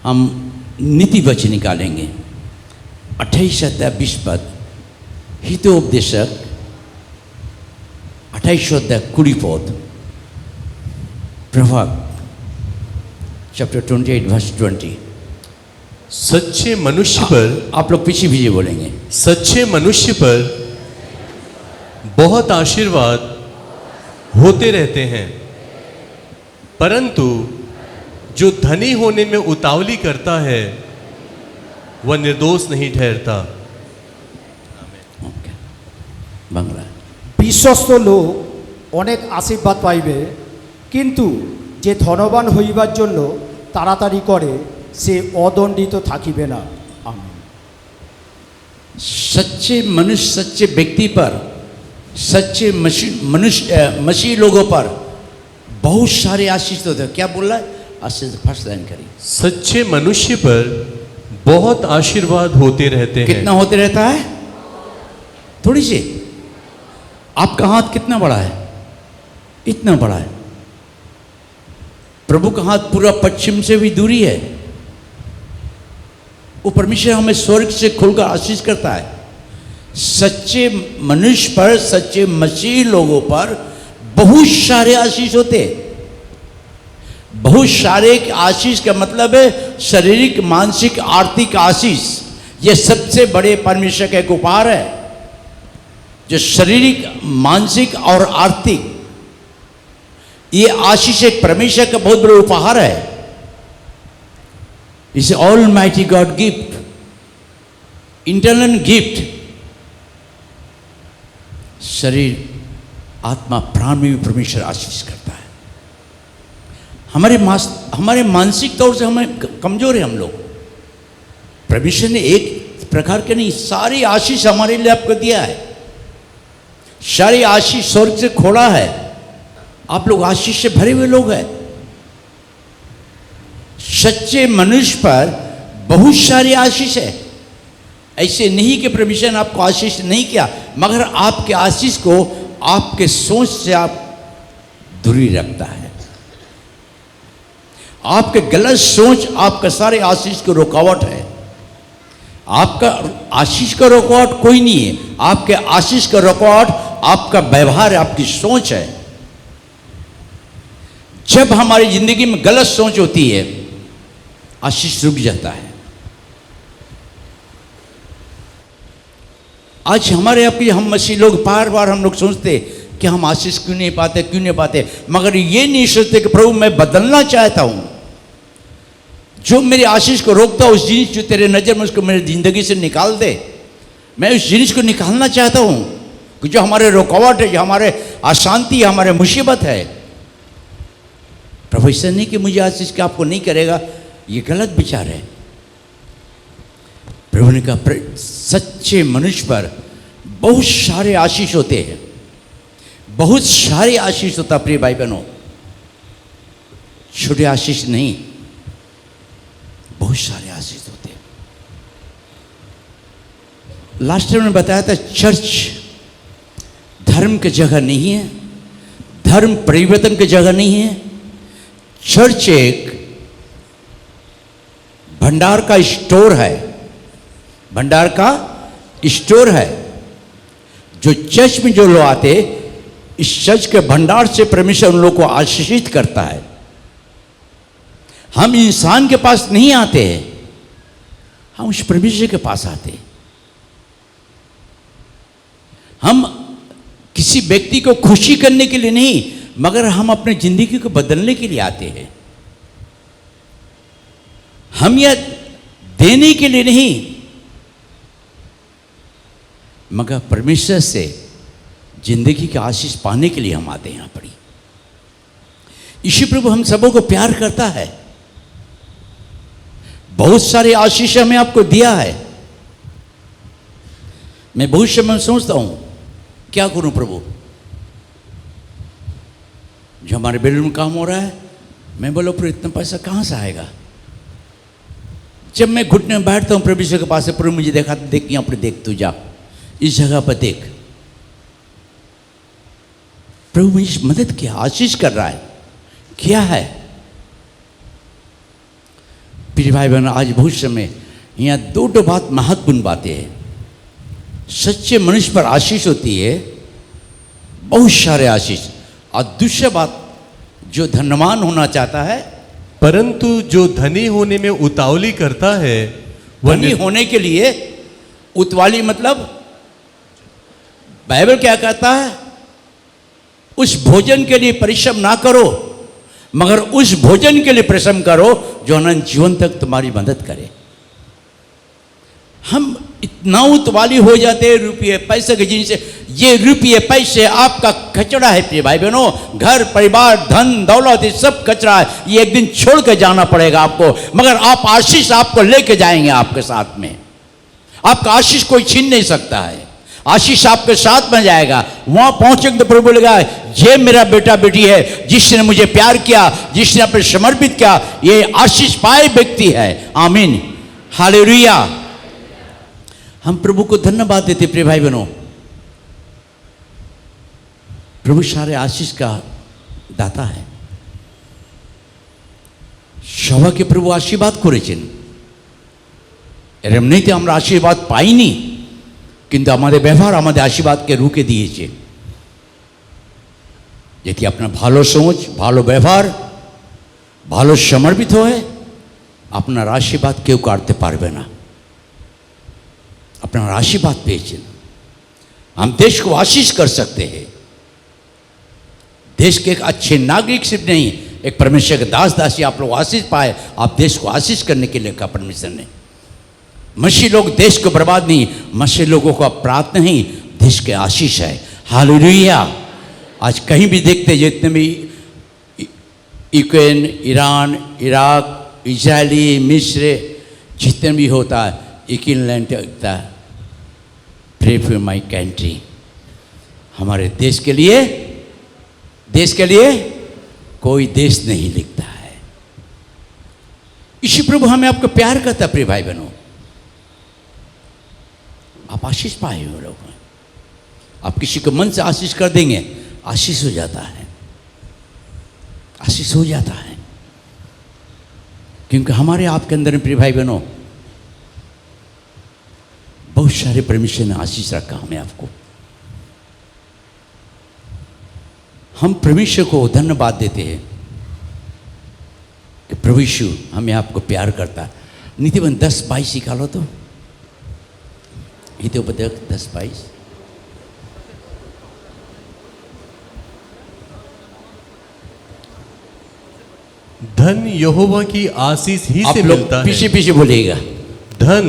हम नीति वचन निकालेंगे। 28 अध्याय 20 पद, हितोपदेशक 28 अध्याय 20 पद, प्रभाव चैप्टर 28 वर्स 20। सच्चे मनुष्य पर, आप लोग पीछे पीछे बोलेंगे, सच्चे मनुष्य पर बहुत आशीर्वाद होते रहते हैं, परंतु जो धनी होने में उतावली करता है वह निर्दोष नहीं ठहरता। बांग्ला। বিশ্বস্ত লোক অনেক আশীর্বাদ পাইবে, কিন্তু যে ধনবান হইবার জন্য তাড়াতাড়ি করে সে অদণ্ডিত থাকিবে না। আমেন। सच्चे मनुष्य, सच्चे व्यक्ति पर, सच्चे मसीह लोगों पर बहुत सारे आशीष होते हैं। क्या बोल रहा है? आशीष फर्स्ट लाइन करिए। सच्चे मनुष्य पर बहुत आशीर्वाद होते रहते हैं। कितना होते रहता है? थोड़ी सी। आपका हाथ कितना बड़ा है? इतना बड़ा है। प्रभु का हाथ पूरा पश्चिम से भी दूरी है। वो परमेश्वर हमें स्वर्ग से खुलकर आशीष करता है। सच्चे मनुष्य पर, सच्चे मसीह लोगों पर बहुत सारे आशीष होते हैं। बहुत सारे आशीष का मतलब है शारीरिक, मानसिक, आर्थिक आशीष। ये सबसे बड़े परमेश्वर का एक उपहार है, जो शारीरिक, मानसिक और आर्थिक, ये आशीष एक परमेश्वर का बहुत बड़ा उपहार है। इसे almighty God gift, internal gift. शरीर, आत्मा, प्राण में भी परमेश्वर आशीष करता है। हमारे मानसिक तौर से हमें कमजोर है हम लोग। परमेश्वर ने एक प्रकार के नहीं, सारी आशीष हमारे लिए आपको दिया है। सारी आशीष स्वर्ग से खोला है। आप लोग आशीष से भरे हुए लोग हैं। सच्चे मनुष्य पर बहुत सारी आशीष है। ऐसे नहीं कि परमेश्वर ने आपको आशीष नहीं किया, मगर आपके आशीष को आपके सोच से आप दूरी रखता है। आपके गलत सोच आपका सारे आशीष को रुकावट है। आपका आशीष का रुकावट कोई नहीं है। आपके आशीष का रुकावट आपका व्यवहार है, आपकी सोच है। जब हमारी जिंदगी में गलत सोच होती है, आशीष रुक जाता है। आज हमारे आपके हम मसीह लोग बार बार हम लोग सोचते कि हम आशीष क्यों नहीं पाते, मगर ये नहीं सोचते कि प्रभु मैं बदलना चाहता हूं। जो मेरी आशीष को रोकता है, उस जिनिस जो तेरे नजर में, उसको मेरी जिंदगी से निकाल दे। मैं उस जिनिस को निकालना चाहता हूं कि जो हमारे रुकावट है, जो हमारे अशांति, हमारे मुसीबत है। प्रभु ऐसा नहीं कि मुझे आशीष का आपको नहीं करेगा, ये गलत विचार है। प्रभु ने कहा सच्चे मनुष्य पर बहुत सारे आशीष होते हैं। बहुत सारे आशीष होता, प्रिय भाई बहनों, छोटे आशीष नहीं, बहुत सारे आशीष होते हैं। लास्ट टाइम मैंने बताया था, चर्च धर्म की जगह नहीं है, धर्म परिवर्तन की जगह नहीं है। चर्च एक भंडार का स्टोर है, भंडार का स्टोर है। जो चर्च में जो लोग आते, इस चर्च के भंडार से परमेश्वर उन लोगों को आशीषित करता है। हम इंसान के पास नहीं आते, हम उस परमेश्वर के पास आते। हम किसी व्यक्ति को खुशी करने के लिए नहीं, मगर हम अपने जिंदगी को बदलने के लिए आते हैं। हम यह देने के लिए नहीं, मगर परमेश्वर से जिंदगी का आशीष पाने के लिए हम आते हैं यहां पर। यीशु प्रभु हम सबों को प्यार करता है। बहुत सारे आशीष हमें आपको दिया है। मैं भविष्य में सोचता हूं क्या करूं प्रभु, जो हमारे बेडरूम में काम हो रहा है, मैं बोलो प्रभु इतना पैसा कहां से आएगा। जब मैं घुटने में बैठता हूं परमेश्वर के पास से, प्रभु मुझे देखा, देख यहां पर देख, तू जा इस जगह पर देख। प्रभु मुझे मदद किया, आशीष कर रहा है। क्या है प्रिय भाई बहन, आज बहुत समय यहाँ दो बात महत्वपूर्ण बातें हैं। सच्चे मनुष्य पर आशीष होती है, बहुत सारे आशीष। और दूसरी बात, जो धनवान होना चाहता है, परंतु जो धनी होने में उतावली करता है वह धनी होने के लिए उतवाली मतलब बाइबल क्या कहता है? उस भोजन के लिए परिश्रम ना करो, मगर उस भोजन के लिए परिश्रम करो जो अनंत जीवन तक तुम्हारी मदद करे। हम इतना उतवाली हो जाते हैं रुपये पैसे के, जिनसे ये रुपये पैसे आपका कचरा है प्रिय भाई बहनों। घर परिवार धन दौलत ये सब कचरा है, ये एक दिन छोड़ के जाना पड़ेगा आपको, मगर आप आशीष आपको लेके जाएंगे आपके साथ में। आपका आशीष कोई छीन नहीं सकता है, आशीष आपके साथ में जाएगा। वहां पहुंचेंगे तो प्रभु बोलेगा, ये मेरा बेटा बेटी है जिसने मुझे प्यार किया, जिसने अपने समर्पित किया, ये आशीष पाए व्यक्ति है। आमीन, हालेलुया। हम प्रभु को धन्यवाद देते प्रिय भाई बहनों। प्रभु सारे आशीष का दाता है। সবাইকে প্রভু আশীর্বাদ করেছেন, এমনিতে আমরা আশীর্বাদ পাইনি, কিন্তু আমাদের ব্যবহার আমাদের আশীর্বাদকে রুখে দিয়েছে। যদি আপনার ভালো সোচ, ভালো ব্যবহার, ভালো সমর্পিত হয়, আপনার আশীর্বাদ কেউ কাটতে পারবে না। अपना आशीर्वाद पेचन, हम देश को आशीष कर सकते हैं। देश के एक अच्छे नागरिक सिर्फ नहीं, एक परमेश्वर के दास दासी आप लोग आशीष पाए। आप देश को आशीष करने के लिए कहा परमेश्वर ने। मसीह लोग देश को बर्बाद नहीं, मसीह लोगों का प्रार्थना ही देश के आशीष है। हालेलुया। आज कहीं भी देखते, जितने भी यूक्रेन, ईरान, इराक, इजरायली, मिस्र, जितने भी होता है, एक ही लाइन लगता है, प्रे फॉर माई कंट्री। हमारे देश के लिए कोई देश नहीं लिखता है। इसी प्रभु हमें आपको प्यार करता है प्रिय भाई बहनों। आप आशीष पाए हो लोग, आप किसी को मन से आशीष कर देंगे, आशीष हो जाता है, आशीष हो जाता है। क्योंकि हमारे आपके अंदर प्रिय भाई बहनों बहुत सारे परमेश्वर ने आशीष रखा हमें आपको। हम परमेश्वर को धन्यवाद देते हैं कि प्रभु यीशु हमें आपको प्यार करता है। नीतिवन 10:22 निकालो तो, हितोपदेशक 10:22। धन यहोवा की आशीष ही से मिलता है। पीछे पीछे बोलिएगा। धन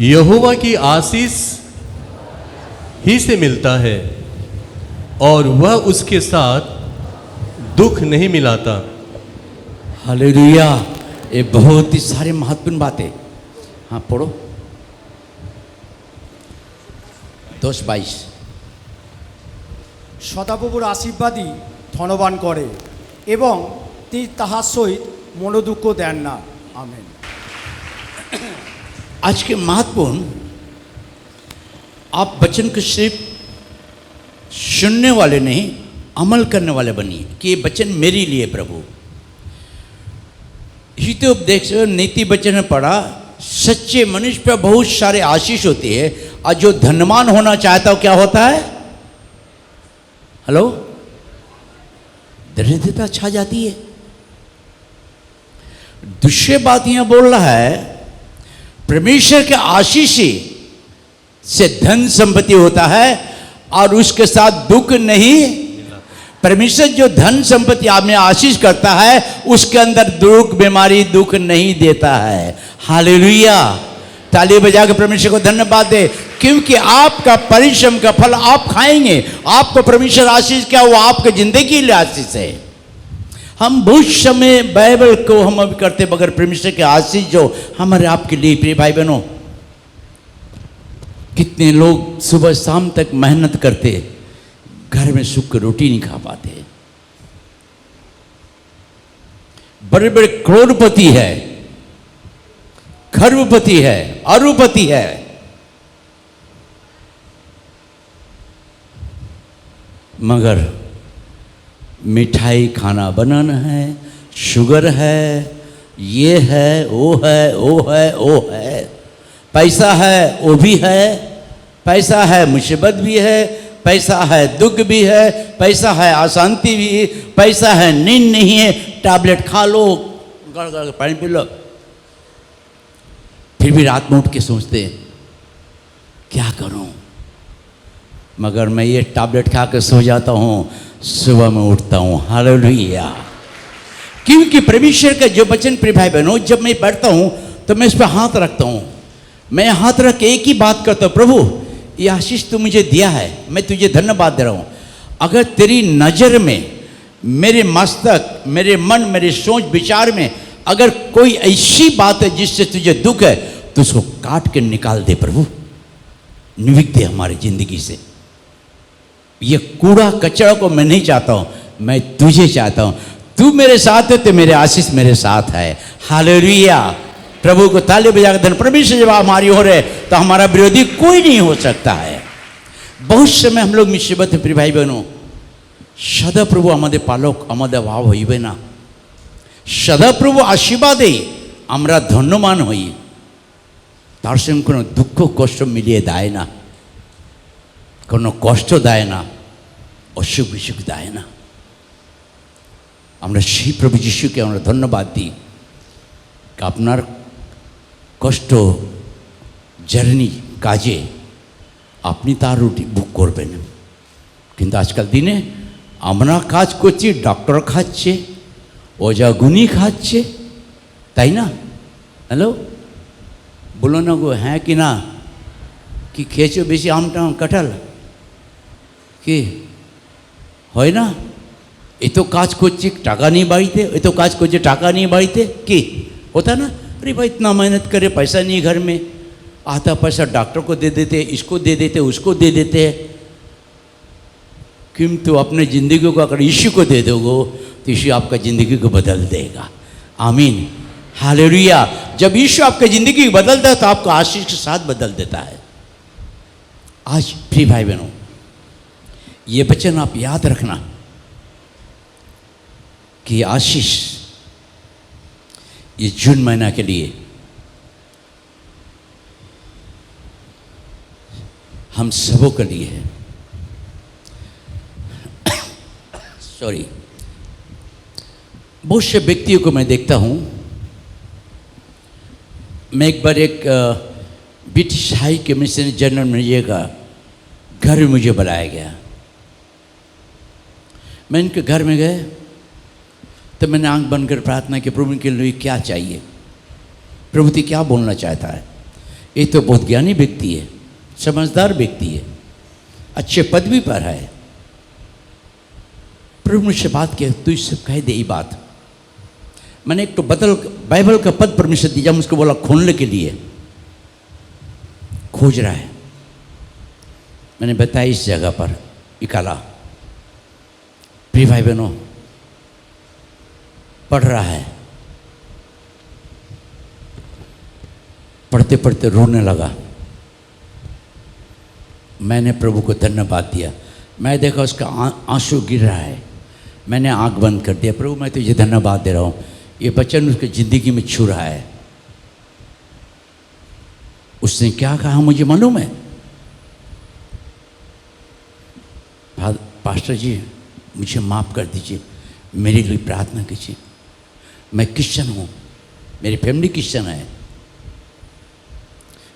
यहोवा की आशीष ही से मिलता है और वह उसके साथ दुख नहीं मिलाता। हालेलुया। ये बहुत ही सारे महत्वपूर्ण बातें। हाँ पढ़ो 10:22। সদাপ্রভুর আশীর্বাদই ধনবান করে এবং তিনি তাহার সহিত মনোদুঃখ দেন না। আমেন। आज के महत्वपूर्ण, आप वचन को सिर्फ सुनने वाले नहीं, अमल करने वाले बनिए कि ये वचन मेरे लिए प्रभु। हितोपदेश नीति वचन में पढ़ा, सच्चे मनुष्य पर बहुत सारे आशीष होती है, और जो धनवान होना चाहता हो क्या होता है? हेलो, दरिद्रता छा जाती है। दूसरी बात यहां बोल रहा है, परमेश्वर के आशीष से धन संपत्ति होता है और उसके साथ दुख नहीं। परमेश्वर जो धन संपत्ति आप में आशीष करता है, उसके अंदर दुख बीमारी दुख नहीं देता है। हालेलुया। ताली बजा के परमेश्वर को धन्यवाद दे, क्योंकि आपका परिश्रम का फल आप खाएंगे। आपको परमेश्वर आशीष क्या, वो आपके जिंदगी के लिए आशीष है। हम बहुत समय बाइबल को हम अभी करते, मगर परमेश्वर के आशीष जो हमारे आपके लिए प्रिय भाई बहनों, कितने लोग सुबह शाम तक मेहनत करते, घर में सुख की रोटी नहीं खा पाते। बड़े बड़े करोड़पति है, खरबपति है, अरुपति है, मगर मिठाई खाना बनाना है, शुगर है, ये है, वो है, वो है, वो है। पैसा है, वो भी है। पैसा है, मुसीबत भी है। पैसा है, दुख भी है। पैसा है, अशांति भी है। पैसा है, नींद नहीं है। टैबलेट खा लो, गड़ गड़ पानी पी लो, फिर भी रात में उठ के सोचते हैं क्या करूं। मगर मैं ये टैबलेट खा के सो जाता हूं, सुबह में उठता हूं। हालेलुया। क्योंकि परमेश्वर का जो वचन, प्रिय भाई बहनों, जब मैं पढ़ता हूं तो मैं इस पर हाथ रखता हूं। मैं हाथ रख के एक ही बात करता हूं, प्रभु ये आशीष तू मुझे दिया है, मैं तुझे धन्यवाद दे रहा हूं। अगर तेरी नज़र में, मेरे मस्तक, मेरे मन, मेरे सोच विचार में अगर कोई ऐसी बात है जिससे तुझे दुख है, तो उसको काट के निकाल दे प्रभु, निविक दे हमारी जिंदगी से। ये कूड़ा कचरा को मैं नहीं चाहता हूं, मैं तुझे चाहता हूं। तू मेरे साथ है तो मेरे आशीष मेरे साथ है। हालेलुया। प्रभु को ताली बजाकर धन परमेश्वर जब हमारी हो रहे तो हमारा विरोधी कोई नहीं हो सकता है। बहुत समय हम लोग मुसीबत है प्रिय भाई बहनों, सदा प्रभु আমাদের পালক, আমাদের অভাব হইবে না। সদা প্রভু আশীর্বাদে আমরা ধন্যবান হই, তার সঙ্গে কোনো দুঃখ কষ্ট মিলিয়ে দেয় না, কোনো কষ্ট দেয় না, অসুখ বিসুখ দেয় না। আমরা সেই প্রভু যিশুকে আমরা ধন্যবাদ দিই। আপনার কষ্ট জার্নি কাজে আপনি তার রুটি বুক করবেন, কিন্তু আজকাল দিনে আমরা কাজ করছি, ডক্টর খাচ্ছে, ওজা গুনি খাচ্ছে, তাই না? হ্যালো, বলো না গো, হ্যাঁ কি না? কি খেয়েছো বেশি আমটা কাঁঠাল? কি হয় না? এ তো কাজ করছি টাকা নিয়ে বাড়িতে, এ তো কাজ করছে টাকা নিয়ে বাড়িতে, কি होता ना? अरे भाई इतना मेहनत करे, पैसा नहीं घर में, आता पैसा डॉक्टर को दे देते, इसको दे देते, उसको दे देते हैं। किंतु अपने ज़िंदगी को अगर यीशु को दे दोगे तो यीशु आपका ज़िंदगी को बदल देगा। आमीन, हालेलुया। जब यीशु आपकी ज़िंदगी बदलता है तो आपको आशीष के साथ बदल देता है। आज प्रिय भाई बहनों, ये वचन आप याद रखना कि आशीष ये जून महीना के लिए हम सबों के लिए है। सॉरी, बहुत से व्यक्तियों को मैं देखता हूँ। मैं एक बार एक British high commissioner general manager का घर में मुझे बुलाया गया। मैं इनके घर में गए तो मैंने आंख बंद कर प्रार्थना की, प्रभु के लिए क्या चाहिए, प्रभु तो क्या बोलना चाहता है। ये तो बहुत ज्ञानी व्यक्ति है, समझदार व्यक्ति है, अच्छे पदवी पर है। प्रभु मुझसे बात किया, तू इससे कह दे ये बात। मैंने एक तो बाइबल का पद परमेश्वर दिया, मुझको बोला खोलने के लिए, खोज रहा है। मैंने बताया इस जगह पर निकाला। प्रिय भाई बहनों, पढ़ रहा है, पढ़ते पढ़ते रोने लगा। मैंने प्रभु को धन्यवाद दिया। मैं देखा उसका आंसू गिर रहा है। मैंने आंख बंद कर दिया, प्रभु मैं तुझे धन्यवाद दे रहा हूँ, ये वचन उसकी ज़िंदगी में छू रहा है। उसने क्या कहा मुझे मालूम है? पास्टर जी मुझे माफ़ कर दीजिए, मेरे लिए प्रार्थना कीजिए। मैं क्रिश्चियन हूँ, मेरी फैमिली क्रिश्चियन है,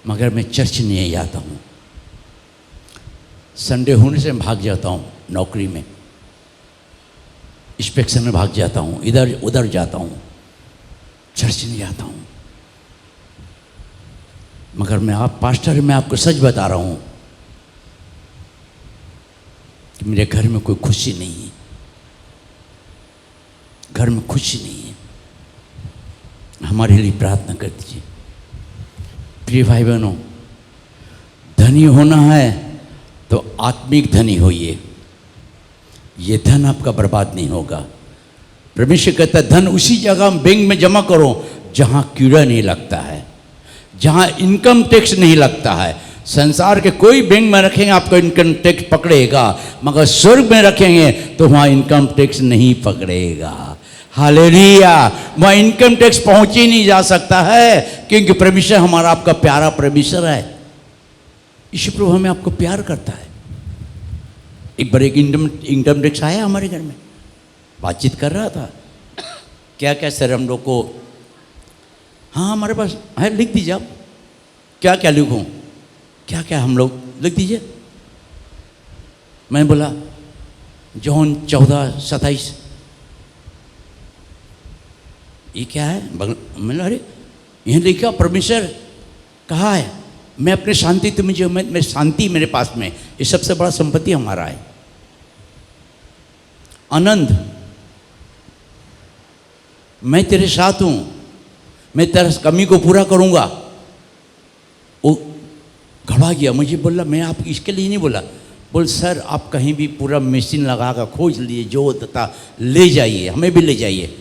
मगर मैं चर्च नहीं जाता हूँ। संडे होने से मैं भाग जाता हूँ, नौकरी में इंस्पेक्शन में भाग जाता हूँ, इधर उधर जाता हूँ, चर्च नहीं जाता हूँ। मगर मैं पास्टर, मैं आपको सच बता रहा हूँ कि मेरे घर में कोई खुशी नहीं है, घर में खुशी नहीं है। हमारे लिए प्रार्थना कर दीजिए। प्रिय भाई बहनों, धनी होना है तो आत्मिक धनी होइए, ये धन आपका बर्बाद नहीं होगा। परमेश्वर कहता है धन उसी जगह बैंक में जमा करो जहाँ कीड़ा नहीं लगता है, जहाँ इनकम टैक्स नहीं लगता है। संसार के कोई बैंक में रखेंगे आपको इनकम टैक्स पकड़ेगा, मगर स्वर्ग में रखेंगे तो वहाँ इनकम टैक्स नहीं पकड़ेगा। हालेलुया। वह इनकम टैक्स पहुंच ही नहीं जा सकता है, क्योंकि परमेश्वर हमारा आपका प्यारा परमेश्वर है। यीशु प्रभु हमें आपको प्यार करता है। एक बार एक इनकम टैक्स आया हमारे घर में, बातचीत कर रहा था, क्या क्या सर हम लोग को, हाँ हमारे पास है, लिख दीजिए आप, क्या क्या लिखूं, क्या क्या हम लोग लिख दीजिए। मैंने बोला जॉन 14:27, ये क्या है? मैंने अरे यह लिखा परमेश्वर कहा है, मैं अपने शांति तो मुझे, मैं शांति मेरे पास में, ये सबसे बड़ा संपत्ति हमारा है। आनंद, मैं तेरे साथ हूं, मैं तेरे कमी को पूरा करूंगा। वो घबरा गया, मुझे बोला, मैं आप इसके लिए नहीं बोला, बोल सर आप कहीं भी पूरा मशीन लगा कर खोज लिए, जो तथा ले जाइए, हमें भी ले जाइए,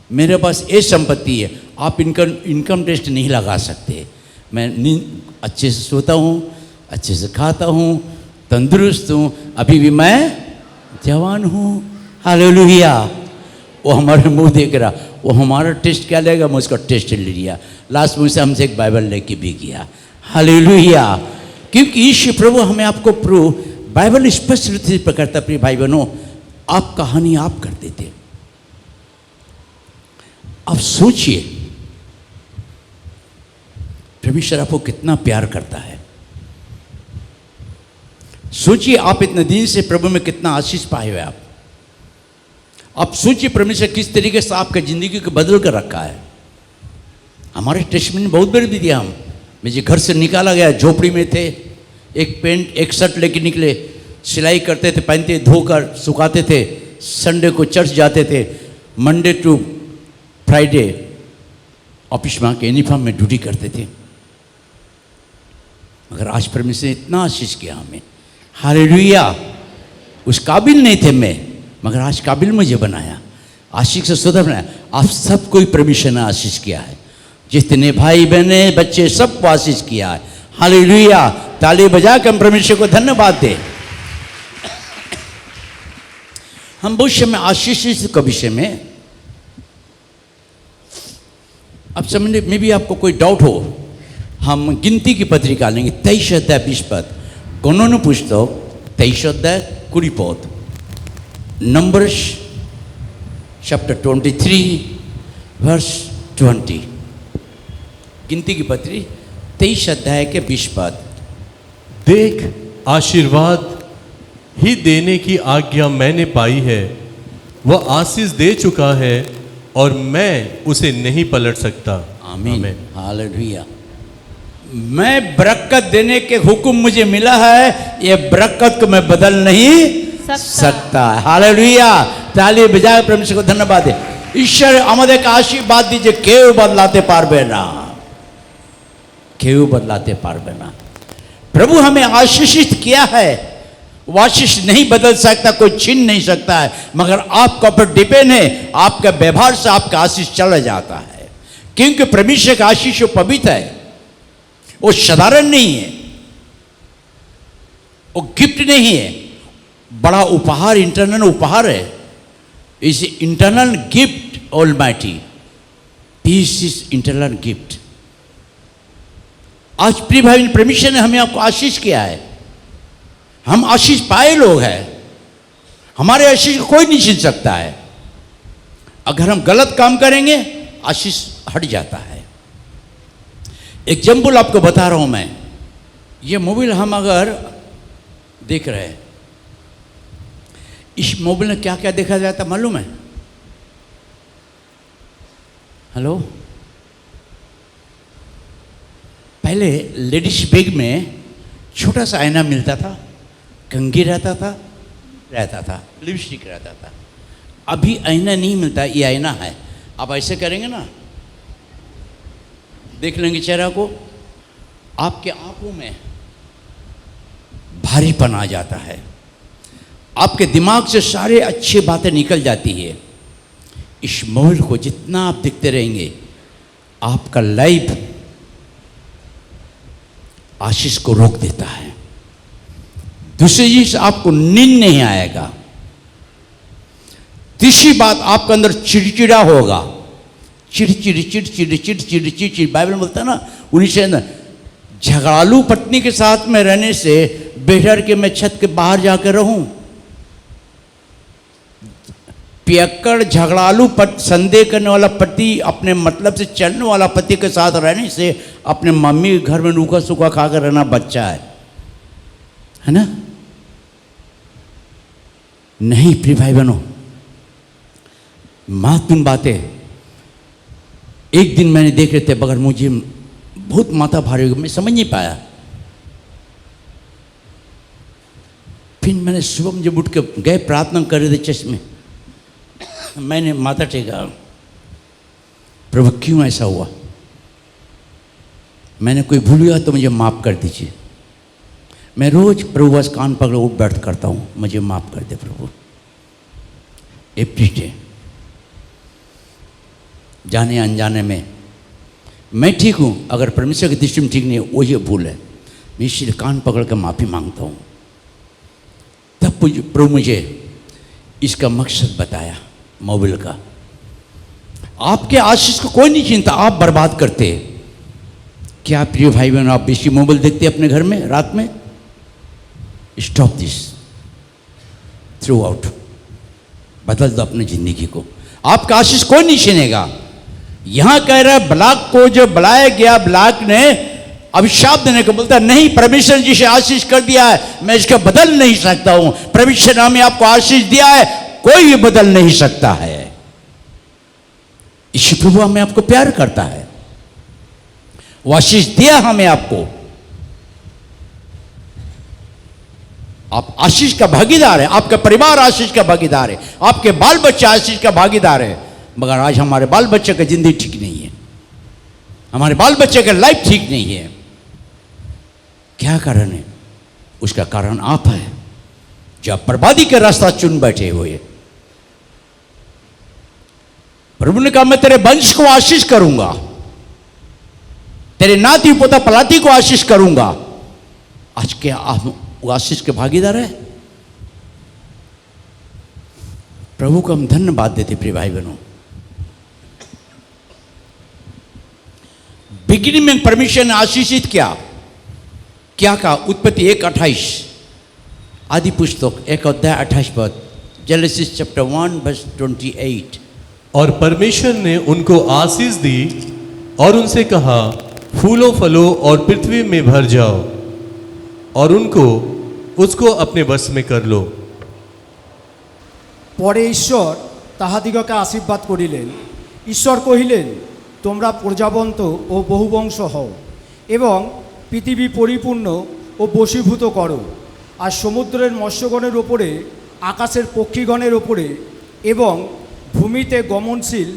मेरे पास ये संपत्ति है, आप इनकम टेस्ट नहीं लगा सकते। मैं नींद अच्छे से सोता हूँ, अच्छे से खाता हूँ, तंदुरुस्त हूँ, अभी भी मैं जवान हूँ। हालेलुया। वो हमारे मुंह देख रहा, वो हमारा टेस्ट क्या लेगा, मैं उसका टेस्ट ले लिया। लास्ट में से हमसे एक बाइबल लेके भी गया। हालेलुया। क्योंकि यीशु प्रभु हमें आपको बाइबल स्पष्ट रूप से पकड़ता। प्रिय भाई बहनों, आप कहानी आप करते थे, आप सोचिए परमेश्वर आपको कितना प्यार करता है। सोचिए आप इतने दिन से प्रभु में कितना आशीष पाए हुए आप सोचिए परमेश्वर किस तरीके से आपकी जिंदगी को बदल कर रखा है। हमारे टेस्टमेंट बहुत बार भी दिया, हम मुझे घर से निकाला गया, झोपड़ी में थे, एक पैंट एक शर्ट लेके निकले, सिलाई करते थे, पहनते धोकर सुखाते थे, संडे को चर्च जाते थे, मंडे टू फ्राइडे ऑफिस में आके यूनिफॉर्म में ड्यूटी करते थे। मगर आज परमेश्वर ने इतना आशीष किया हमें। हालेलुया। उस काबिल नहीं थे मैं, मगर आज काबिल मुझे बनाया, आशीष से सुधर बनाया। आप सब कोई परमेश्वर ने आशीष किया है, जितने भाई बहने बच्चे सबको आशीष किया है। हालेलुया। ताली बजा कर हम परमेश्वर को धन्यवाद दें। हम भविष्य में आशीष के विषय में, अब समझने में भी आपको कोई डाउट हो, हम गिनती की पत्रिका लेंगे 23 अध्याय 20 पद, कानून पुस्तक 23 अध्याय 20 पद, नंबर्स चैप्टर 23 वर्स 20, गिनती की पत्री 23 अध्याय के 20 पद। देख, आशीर्वाद ही देने की आज्ञा मैंने पाई है, वह आशीष दे चुका है और मैं उसे नहीं पलट सकता। आमीन। हालेलुया। मैं बरकत देने के हुक्म मुझे मिला है, ये बरकत को मैं बदल नहीं सकता। हालेलुया। ताली बजाए परमेश्वर को धन्यवाद दे। ईश्वर আমাদেরকে आशीर्वाद दीजिए, केव बदलाते पारबे ना, केव बदलाते पारबे ना। प्रभु हमें आशीषित किया है, वो आशीष नहीं बदल सकता, कोई छीन नहीं सकता है, मगर आपका ऊपर डिपेंड है, आपके व्यवहार से आपका आशीष चला जाता है। क्योंकि परमेश्वर का आशीष पवित्र है, वो साधारण नहीं है, वो गिफ्ट नहीं है, बड़ा उपहार, इंटरनल उपहार है। इस internal gift almighty, this is internal gift. आज प्रिय भाई, परमेश्वर ने हमें आपको आशीष किया है, हम आशीष पाए लोग हैं, हमारे आशीष को कोई नहीं छीन सकता है। अगर हम गलत काम करेंगे आशीष हट जाता है। एग्जाम्पल आपको बता रहा हूं मैं, ये मोबाइल हम अगर देख रहे हैं, इस मोबाइल में क्या क्या देखा जाता मालूम है? हेलो, पहले लेडीज बैग में छोटा सा आईना मिलता था, कंघी रहता था, लिपस्टिक रहता था। अभी आईना नहीं मिलता, ये आईना है। आप ऐसे करेंगे ना, देख लेंगे चेहरा को, आपके आंखों में भारीपन आ जाता है, आपके दिमाग से सारे अच्छी बातें निकल जाती है। इस मोबाइल को जितना आप देखते रहेंगे, आपका लाइफ आशीष को रोक देता है। दूसरी चीज, आपको नींद नहीं आएगा। तीसरी बात, आपके अंदर चिड़चिड़ा होगा। चिड़चिड़ी बाइबल में बोलता है ना, उन्हीं से ना, झगड़ालू पत्नी के साथ में रहने से बेहतर के मैं छत के बाहर जाकर रहूं। पियक्कड़ झगड़ालू संदेह करने वाला पति, अपने मतलब से चलने वाला पति के साथ रहने से अपने मम्मी के घर में रूखा सूखा खाकर रहना बच्चा है ना? नहीं प्रिय भाई बहनों, महत्वपूर्ण बातें। एक दिन मैंने देख रहे थे, मगर मुझे बहुत माथा भारी हो गया, मैं समझ नहीं पाया। फिर मैंने सुबह मुझे उठ के गए, प्रार्थना कर रहे थे चर्च में, मैंने माथा टेका, प्रभु क्यों ऐसा हुआ? मैंने कोई भूल गया तो मुझे माफ़ कर दीजिए। मैं रोज प्रभु बस कान पकड़ उठ बैठ करता हूँ, मुझे माफ़ कर दे प्रभु। एवरी डे, जाने अनजाने में। मैं ठीक हूँ, अगर परमेश्वर की दृष्टि में ठीक नहीं है, वो ये भूल है। मैं इसलिए कान पकड़ कर माफ़ी मांगता हूँ। तब प्रभु मुझे इसका मकसद बताया मोबाइल का। आपके आशीष को कोई नहीं चिंता, आप बर्बाद करते। क्या प्रिय भाई बहन, आप बेशी मोबाइल देखते अपने घर में रात में? स्टॉप दिस थ्रू आउट, बदल दो अपनी जिंदगी को। आपका आशीष कोई नहीं छीनेगा। यहां कह रहा है, ब्लाक को जो बुलाया गया, ब्लाक ने अभिशाप देने को बोलता नहीं, परमेश्वर ने जिसे आशीष कर दिया है मैं इसका बदल नहीं सकता हूं। परमेश्वर ने हमें आपको आशीष दिया है, कोई भी बदल नहीं सकता है। इसी प्रभु हमें आपको प्यार करता है, वो आशीष दिया हमें आपको। आप आशीष का भागीदार है, आपका परिवार आशीष का भागीदार है, आपके बाल बच्चे आशीष का भागीदार है। मगर आज हमारे बाल बच्चे की जिंदगी ठीक नहीं है, हमारे बाल बच्चे का लाइफ ठीक नहीं है। क्या कारण है? उसका कारण आप है, जो आप बर्बादी का रास्ता चुन बैठे हुए। प्रभु ने कहा मैं तेरे वंश को आशीष करूंगा, तेरे नाती पोता पलाती को आशीष करूंगा। आज क्या आप वो आशीष के भागीदार है? प्रभु को हम धन्यवाद देते प्रिय भाई बहनों। बिगिनिंग में परमेश्वर ने आशीषित क्या कहा? उत्पत्ति 1:28, आदि पुस्तक 1 अध्याय 28 पद, जेनेसिस चैप्टर 1 वर्स 28। और परमेश्वर ने उनको आशीष दी और उनसे कहा, फूलो फलो और पृथ्वी में भर जाओ और उसको अपने वश में कर लो। পরে ঈশ্বর তাহাদিগকে আশীর্বাদ করিলেন। ঈশ্বর কহিলেন, তোমরা প্রজাবন্ত ও বহুবংশ হও এবং পৃথিবী পরিপূর্ণ ও বশীভূত করো, আর সমুদ্রের মৎস্যগণের ওপরে, আকাশের পক্ষীগণের ওপরে এবং ভূমিতে গমনশীল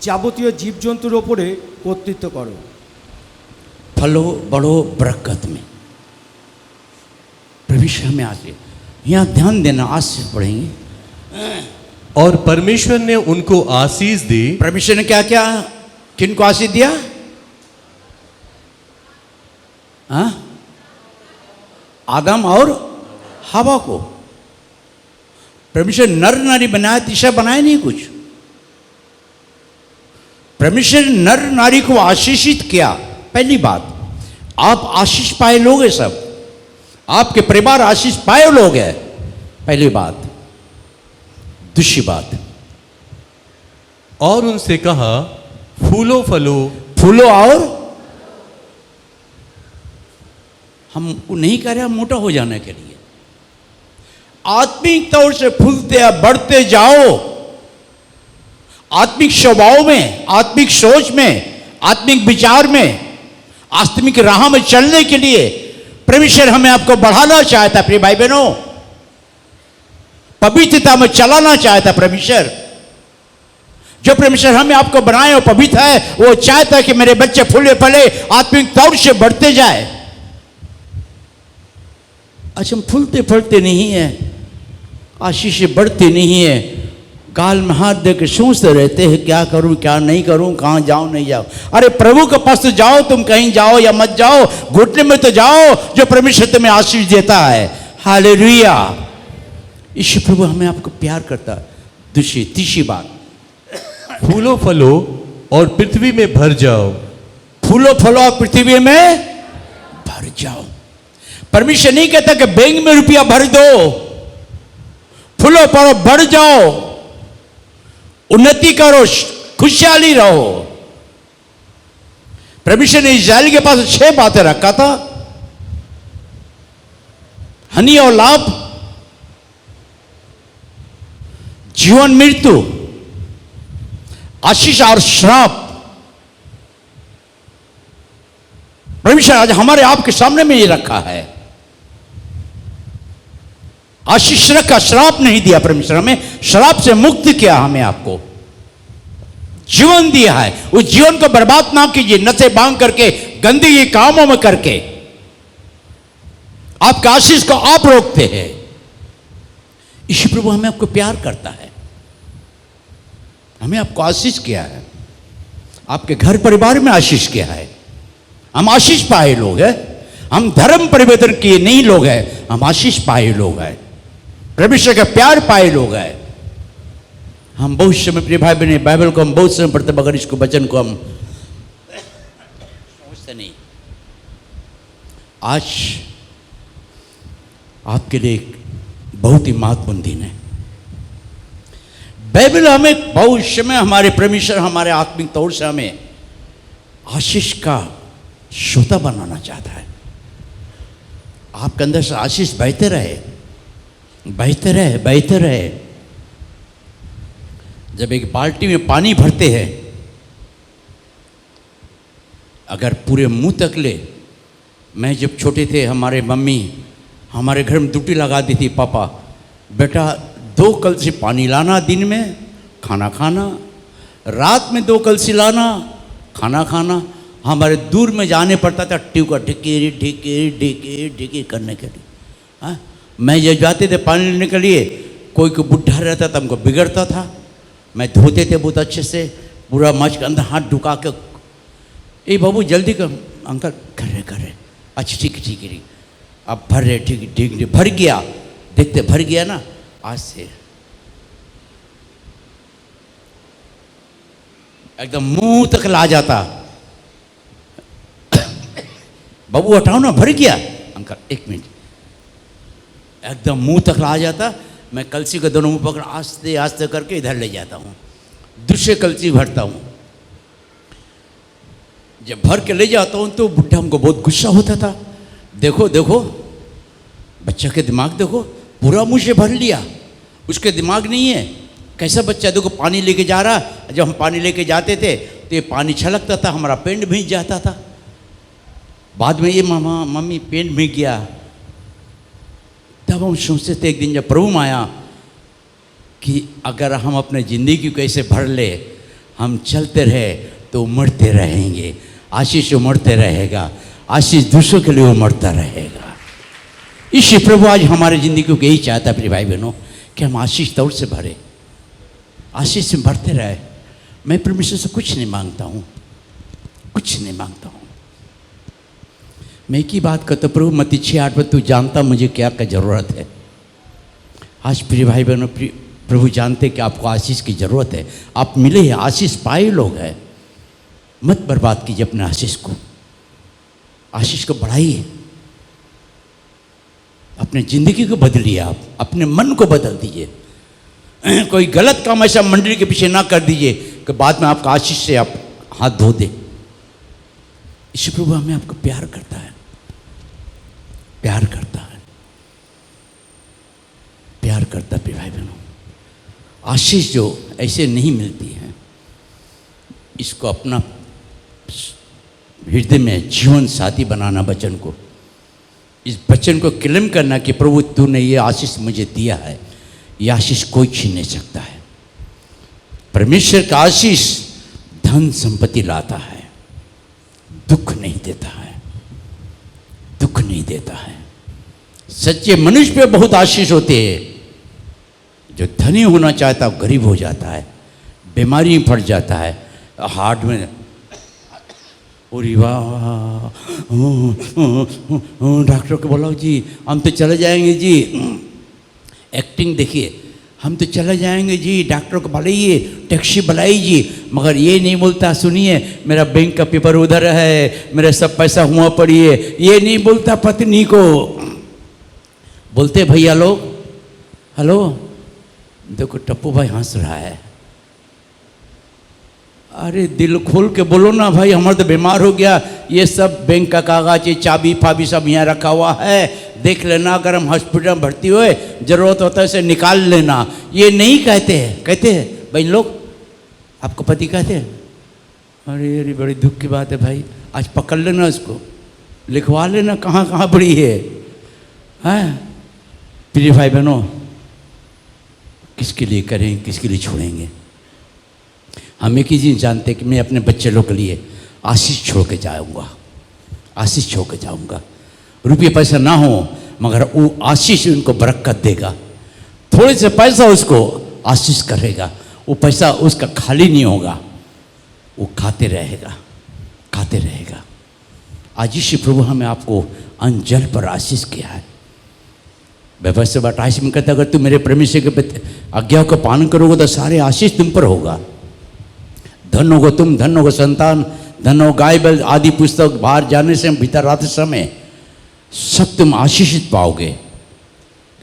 যাবতীয় জীবজন্তুর ওপরে কর্তৃত্ব করো। फलो बढ़ो बरकत में। परमेश्वर में आशीष, यहाँ ध्यान देना, आशीष पढ़ेंगे। और परमेश्वर ने उनको आशीष दी। परमेश्वर ने क्या क्या किनको आशीष दिया? हाँ, आदम और हवा को। परमेश्वर नर नारी बनाया, तीसरा बनाया नहीं कुछ। परमेश्वर ने नर नारी को आशीषित किया। पहली बात, आप आशीष पाए लोग हैं, सब आपके परिवार आशीष पाए लोग हैं, पहली बात। दूसरी बात, और उनसे कहा, फूलो फलो। फूलो, और हम नहीं कह रहे हम मोटा हो जाने के लिए, आत्मिक तौर से फूलते या बढ़ते जाओ। आत्मिक स्वभाव में, आत्मिक सोच में, आत्मिक विचार में, आत्मिक राह में चलने के लिए परमेश्वर हमें आपको बढ़ाना चाहता। प्रिय भाई बहनों, पवित्रता में चलाना चाहता परमेश्वर। जो परमेश्वर हमें आपको बनाए और पवित्र है, वो चाहता है कि मेरे बच्चे फूले फले, आत्मिक तौर से बढ़ते जाए। अच्छा, हम फूलते फलते नहीं है, आशीष से बढ़ते नहीं है, गाल में हाथ दे के सोचते रहते हैं क्या करूं क्या नहीं करूं, कहां जाऊं नहीं जाऊं। अरे प्रभु के पास तो जाओ, तुम कहीं जाओ या मत जाओ, घुटने में तो जाओ, जो परमेश्वर तुम्हें आशीष देता है। हालेलुया। ईश्वर प्रभु हमें आपको प्यार करता है। तीसरी बात, फूलो फलो और पृथ्वी में भर जाओ। फूलो फलो और पृथ्वी में भर जाओ। परमेश्वर नहीं कहता कि बैंक में रुपया भर दो, फूलो फलो बढ़ जाओ, उन्नति करो, खुशहाली रहो। परमेश्वर ने इस्राएल के पास 6 बातें रखा था, हानि और लाभ, जीवन मृत्यु, आशीष और श्राप। परमेश्वर आज हमारे आपके सामने में ये रखा है। आशीष रखा, श्राप नहीं दिया। परमेश्वर हमें श्राप से मुक्त किया, हमें आपको जीवन दिया है। उस जीवन को बर्बाद ना कीजिए, नशे बांध करके, गंदगी कामों में करके। आपका आशीष को आप रोकते हैं। ईश्वर प्रभु हमें आपको प्यार करता है, हमें आपको आशीष किया है, आपके घर परिवार में आशीष किया है। हम आशीष पाए लोग हैं, हम धर्म परिवर्तन किए नहीं लोग हैं, हम आशीष पाए लोग हैं, परमेश्वर का प्यार पाए लोग हैं। हम बहुत समय, प्रिय भाई बहन, बाइबल को हम बहुत समय पढ़ते मगर इसको वचन को हम समझते नहीं। आज आपके लिए एक बहुत ही महत्वपूर्ण दिन है। बाइबल हमें भविष्य में हमारे परमेश्वर हमारे आत्मिक तौर से हमें आशीष का श्रोता बनाना चाहता है। आपके अंदर से आशीष बहते रहे, बहते रहे, बहते रहे। जब एक बाल्टी में पानी भरते हैं, अगर पूरे मुंह तक ले, मैं जब छोटे थे हमारे मम्मी हमारे घर में ड्यूटी लगा दी थी, पापा बेटा 2 कलसी पानी लाना, दिन में खाना खाना, रात में 2 कलसी लाना, खाना खाना। हमारे दूर में जाने पड़ता था ट्यूब का ढिकेरी ढिकेरी ढिकेरी ढिकेरी करने के लिए। हाँ, मैं जब जाते थे पानी लेने के लिए, कोई बुढ़ा रहता था, हमको बिगड़ता था। मैं धोते थे बहुत अच्छे से, पूरा मच के अंदर हाथ ढुका के, ए बाबू जल्दी कर, अंकल कर रहे। अच्छा ठीक है, अब भर रहे, ठीक भर गया। देखते भर गया ना, आज से एकदम मुंह तक ला जाता। बाबू हटाओ ना, भर गया। अंकल 1 मिनट, एकदम मुंह तक ला जाता। मैं कलसी को दोनों मुंह पकड़ आस्ते आस्ते करके इधर ले जाता हूँ, दूसरे कलसी भरता हूँ। जब भर के ले जाता हूँ तो बुढ़ा हमको बहुत गुस्सा होता था। देखो देखो बच्चा के दिमाग देखो, पूरा मुंह से भर लिया, उसके दिमाग नहीं है। कैसा बच्चा, देखो पानी लेके जा रहा। जब हम पानी लेके जाते थे तो ये पानी छलकता था, हमारा पेंट भीग जाता था। बाद में ये मामा मम्मी पेंट भीग गया। तब हम सोचते थे एक दिन जब प्रभु में आया कि अगर हम अपने ज़िंदगी को ऐसे भर ले, हम चलते रहे तो उमड़ते रहेंगे, आशीष उमड़ते रहेगा, आशीष दूसरों के लिए उमड़ता रहेगा। इसी प्रभु आज हमारे ज़िंदगी को यही चाहता है, प्रिय भाई बहनों, कि हम आशीष तौर से भरे, आशीष से भरते रहे। मैं परमेश्वर से कुछ नहीं मांगता हूँ, कुछ नहीं मांगता हूँ। मैं एक ही बात करता, प्रभु मत्ती 6:8 पर तू जानता मुझे क्या क्या ज़रूरत है। आज प्रिय भाई बहनों, प्रभु जानते कि आपको आशीष की ज़रूरत है। आप मिले हैं, आशीष पाए लोग हैं। मत बर्बाद कीजिए अपने आशीष को, आशीष को बढ़ाइए, अपने ज़िंदगी को बदलिए, आप अपने मन को बदल दीजिए। कोई गलत काम ऐसा मंडली के पीछे ना कर दीजिए कि बाद में आपका आशीष से आप हाथ धो दे। इसी प्रभु हमें आपको प्यार करता है, प्यार करता है, प्यार करता है। भाई बहनों, आशीष जो ऐसे नहीं मिलती है, इसको अपना हृदय में जीवन साथी बनाना, वचन को, इस वचन को क्लेम करना कि प्रभु तूने ये आशीष मुझे दिया है, ये आशीष कोई छीन नहीं सकता है। परमेश्वर का आशीष धन संपत्ति लाता है, दुख नहीं देता है, दुख नहीं देता है। सच्चे मनुष्य पे बहुत आशीष होते हैं। जो धनी होना चाहता है गरीब हो जाता है, बीमारी में पड़ जाता है, हार्ट में अरे वाह, डॉक्टर को बोला जी हम तो चले जाएंगे जी। एक्टिंग देखिए, हम तो चले जाएंगे जी, डॉक्टर को बुलाइए, टैक्सी बुलाइए, मगर ये नहीं बोलता सुनिए मेरा बैंक का पेपर उधर है, मेरा सब पैसा हुआ पड़ी है, ये नहीं बोलता पत्नी को। बोलते भैया लोग, हेलो देखो टप्पू भाई हंस रहा है, अरे दिल खोल के बोलो ना भाई, हमारा तो बीमार हो गया, ये सब बैंक का कागज, चाबी फाबी सब यहाँ रखा हुआ है, देख लेना, अगर हम हॉस्पिटल में भर्ती हुए जरूरत होता है इसे निकाल लेना। ये नहीं कहते हैं, कहते हैं भाई लोग, आपको पति कहते हैं, अरे अरे बड़ी दुख की बात है भाई, आज पकड़ लेना इसको, लिखवा लेना कहाँ कहाँ पड़ी है। प्रिय भाई बहनों, किसके लिए करें, किसके लिए छोड़ेंगे? हम एक ही चीज़ जानते कि मैं अपने बच्चे लोग के लिए आशीष छोड़ के जाऊँगा, आशीष छोड़ के जाऊँगा। रुपये पैसा ना हो मगर वो आशीष उनको बरकत देगा, थोड़े से पैसा उसको आशीष करेगा, वो पैसा उसका खाली नहीं होगा, वो खाते रहेगा, खाते रहेगा। आज यीशु प्रभु हमें आपको अंजल पर आशीष किया है। व्यवस्था 28 में कहता, अगर तुम मेरे परमेश्वर के आज्ञा को पालन करोगे तो सारे आशीष तुम पर होगा। धन होगा तुम, धन होगा संतान, धन हो गाय बैल आदि पुस्तक, बाहर जाने से भीतर आते समय सब तुम आशीषित पाओगे,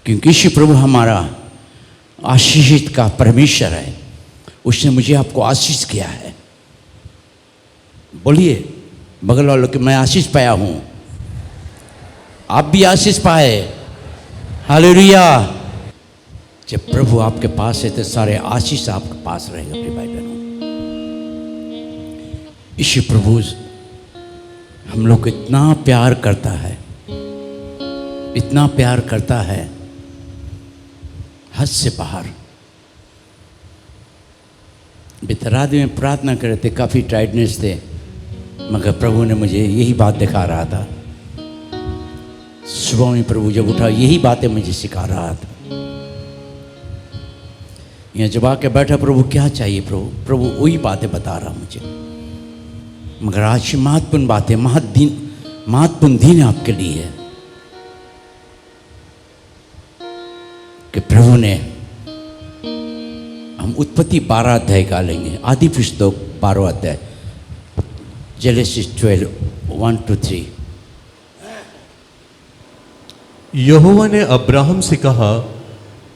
क्योंकि यीशु प्रभु हमारा आशीषित का परमेश्वर है, उसने मुझे आपको आशीष किया है। बोलिए बगल वालों कि मैं आशीष पाया हूँ, आप भी आशीष पाए। हालेलुया। जब प्रभु आपके पास है तो सारे आशीष आपके पास रहेगा। प्रिय भाई बहनों, यीशु प्रभु हम लोग को इतना प्यार करता है, इतना प्यार करता है, हद से बाहर। बितराद में प्रार्थना कर रहे थे, काफ़ी टाइटनेस थे, मगर प्रभु ने मुझे यही बात दिखा रहा था। सुबह में प्रभु जब उठा यही बातें मुझे सिखा रहा था। यहाँ जब आके बैठा, प्रभु क्या चाहिए प्रभु, प्रभु वही बातें बता रहा मुझे। मगर आज महत्वपूर्ण बातें, महत्वपूर्ण दिन आपके लिए है कि प्रभु ने, हम उत्पत्ति 12 अध्याय का लेंगे, आदि पुस्तक 12 अध्याय, जेनेसिस 12 1-3। यहोवा ने अब्राहम से कहा,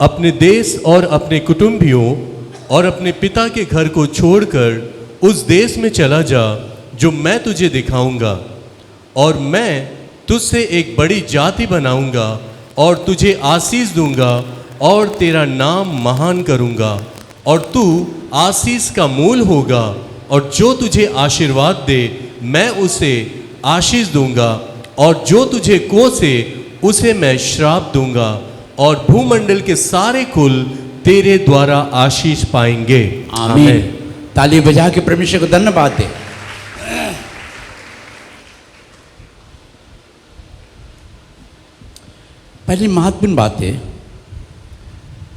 अपने देश और अपने कुटुंबियों और अपने पिता के घर को छोड़कर उस देश में चला जा जो मैं तुझे दिखाऊंगा, और मैं तुझसे एक बड़ी जाति बनाऊंगा और तुझे आशीष दूंगा और तेरा नाम महान करूंगा, और तू आशीष का मूल होगा, और जो तुझे आशीर्वाद दे मैं उसे आशीष दूंगा, और जो तुझे कोसे उसे मैं श्राप दूंगा, और भूमंडल के सारे कुल तेरे द्वारा आशीष पाएंगे। आमीन। ताली बजा के परमेश्वर को धन्यवाद दे। पहली महत्वपूर्ण बात है,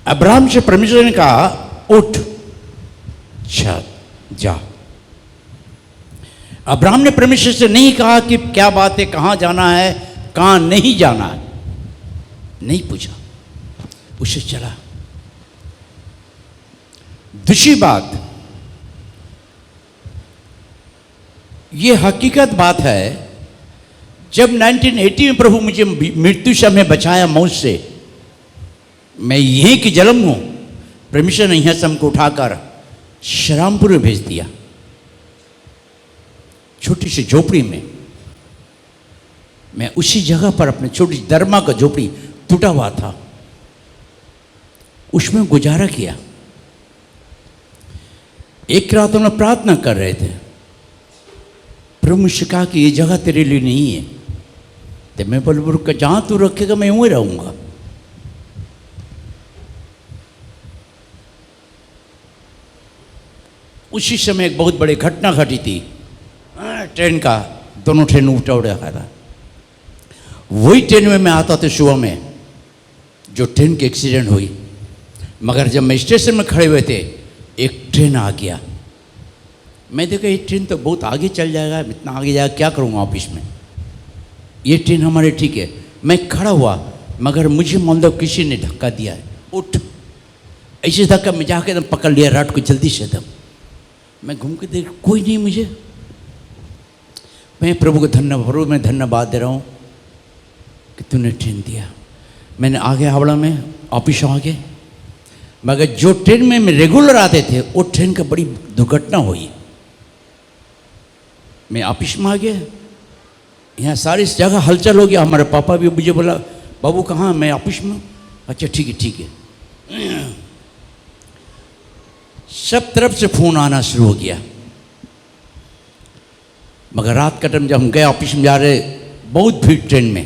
अब्राहम से परमेश्वर ने कहा उठ चल जा। अब्राहम ने परमेश्वर से नहीं कहा कि क्या बात है, कहाँ जाना है, कहाँ नहीं जाना है, नहीं पूछा, उसे चला। दूसरी बात, यह हकीकत बात है, जब 1980 में प्रभु मुझे मृत्यु से हमें बचाया मौत से, मैं यहीं की जन्म हूँ, परमेश्वर ने यहाँ से हमको उठाकर श्रामपुर में भेज दिया, छोटी सी झोपड़ी में। मैं उसी जगह पर अपने छोटी दरमा का झोपड़ी टूटा हुआ था, उसमें गुजारा किया। एक रात हम लोग प्रार्थना कर रहे थे, प्रभु मुझसे कहा कि ये जगह तेरे लिए नहीं है, तो मैं बोल जहाँ तू रखेगा मैं वहीं रहूँगा। उसी समय एक बहुत बड़ी घटना घटी थी, ट्रेन का, दोनों ट्रेन उल्टा उड़ा था। वही ट्रेन में मैं आता था सुबह में, जो ट्रेन की एक्सीडेंट हुई। मगर जब मैं स्टेशन में खड़े हुए थे, एक ट्रेन आ गया। मैं देखा ये ट्रेन तो बहुत आगे चल जाएगा, इतना आगे जाएगा क्या करूँगा ऑफिस में, ये ट्रेन हमारे ठीक है। मैं खड़ा हुआ, मगर मुझे मान लो किसी ने धक्का दिया है, उठ। ऐसे धक्का मैं जाके एकदम पकड़ लिया राट को जल्दी से एकदम। मैं घूम के देख कोई नहीं मुझे। मैं प्रभु को प्रभु मैं धन्यवाद दे रहा हूँ कि तूने ट्रेन दिया। मैंने आगे हावड़ा में ऑफिस आगे, मगर जो ट्रेन में रेगुलर आते थे वो ट्रेन का बड़ी दुर्घटना हुई। मैं ऑफिस में आ गया, यहाँ सारी जगह हलचल हो गया। हमारे पापा भी मुझे बोला बाबू कहाँ? मैं ऑफिस में। अच्छा ठीक है ठीक है। सब तरफ से फ़ोन आना शुरू हो गया। मगर रात का टाइम जब हम गए ऑफिस में जा रहे, बहुत भीड़ ट्रेन में,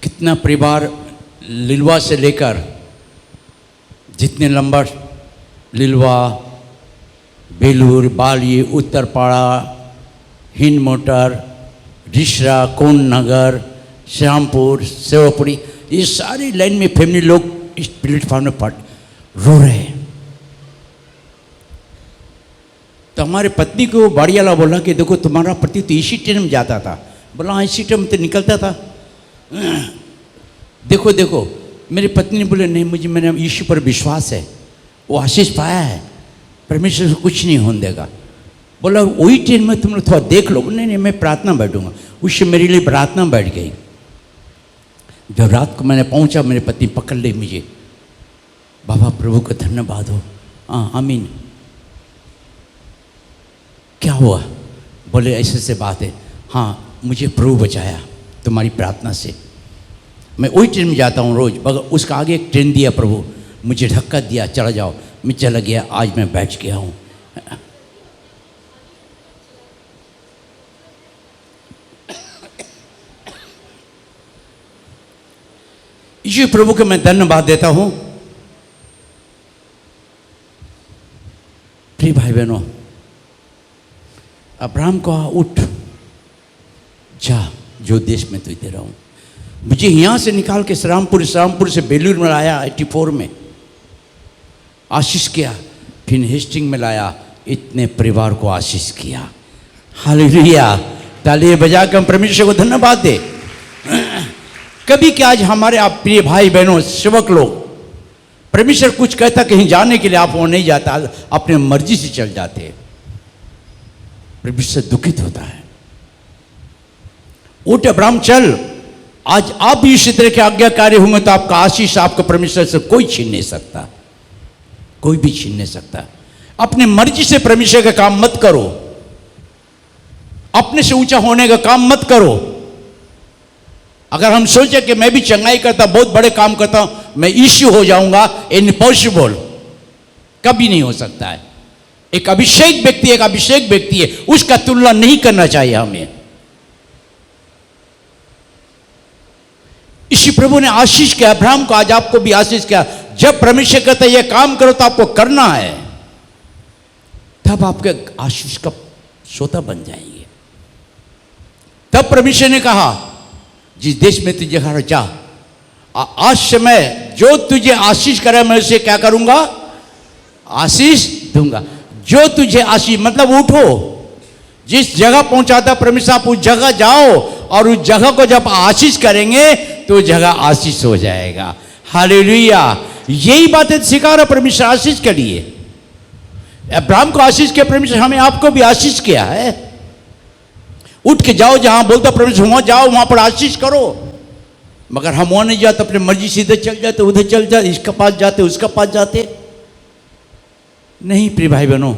कितना परिवार लिलवा से लेकर जितने लंबा लिलवा, बेलूर, बाली, उत्तरपाड़ा, हिंद मोटर, रिश्रा, कोन नगर, श्यामपुर, सेवापुरी, ये सारी लाइन में फैमिली लोग इस प्लेटफॉर्म में रो रहे हैं। तो हमारे पत्नी को बाड़ी वाला बोला कि देखो तुम्हारा पति तो इसी ट्रेन में जाता था। बोला हाँ इसी ट्रेन में तो निकलता था। देखो देखो, मेरी पत्नी ने बोले नहीं मुझे मैंने यीशु पर विश्वास है, वो आशीष पाया है, परमेश्वर से कुछ नहीं होने देगा। बोला वही ट्रेन में तुम लोग थोड़ा देख लो। नहीं नहीं मैं प्रार्थना बैठूंगा। उससे मेरे लिए प्रार्थना बैठ गई। जब रात को मैंने पहुंचा, मेरी पत्नी पकड़ ली मुझे, बाबा प्रभु का धन्यवाद हो। हाँ आमीन। क्या हुआ? बोले ऐसे ऐसे बात है। हाँ मुझे प्रभु बचाया तुम्हारी प्रार्थना से। मैं वही ट्रेन में जाता हूँ रोज़, मगर उसका आगे एक ट्रेन दिया प्रभु, मुझे धक्का दिया चला जाओ। मैं चला गया, आज मैं बैठ गया हूँ। यीशु प्रभु को मैं धन्यवाद देता हूँ। प्रिय भाई बहनों, अब्राहम को उठ जा, जो देश में तुझे दे रहा हूँ। मुझे यहाँ से निकाल के श्रामपुर से बेलूर में लाया 84 में, आशीष किया, फिर हेस्टिंग में लाया, इतने परिवार को आशीष किया। हालेलुया, ताली बजा के हम परमेश्वर को धन्यवाद दे। कभी क्या आज हमारे आप प्रिय भाई बहनों सेवक लोग, परमेश्वर कुछ कहता कहीं जाने के लिए, आप वो नहीं जाता, अपने मर्जी से चल जाते हैं। परमेश्वर दुखित होता है। उठ अब्राहम चल, आज आप भी इसी तरह के आज्ञाकारी होंगे तो आपका आशीष आपको परमेश्वर से कोई छीन नहीं सकता, कोई भी छीन नहीं सकता। अपने मर्जी से परमेश्वर का काम मत करो, अपने से ऊंचा होने का काम मत करो। अगर हम सोचे कि मैं भी चंगाई करता, बहुत बड़े काम करता हूं, मैं यीशु हो जाऊंगा, इम्पॉसिबल, कभी नहीं हो सकता है। एक अभिषेक व्यक्ति है, उसका तुलना नहीं करना चाहिए हमें। इसी प्रभु ने आशीष किया अब्राहम को, आज आपको भी आशीष किया। जब परमेश्वर कहता है ये काम करो तो आपको करना है, तब आपके आशीष का श्रोता बन जाएंगे। तब परमेश्वर ने कहा जिस देश में तुझे घर जा, आज से मैं जो तुझे आशीष करे मैं उसे क्या करूंगा? आशीष दूंगा। जो तुझे आशीष मतलब उठो, जिस जगह पहुंचाता परमेश्वर आप उस जगह जाओ, और उस जगह को जब आशीष करेंगे तो जगह आशीष हो जाएगा। हालेलुया, यही बातें सिखा रहा परमेश्वर आशीष के लिए। अब्राहम को आशीष किया परमेश्वर, हमें आपको भी आशीष किया है। उठ के जाओ, जहां बोलता परमेश्वर वहां जाओ, वहां पर आशीष करो। मगर हम वहां नहीं जाते, अपने मर्जी से इधर चल जाते, उधर चल जाते, इसके पास जाते, उसका पास जाते। नहीं प्रिय भाई बहनों,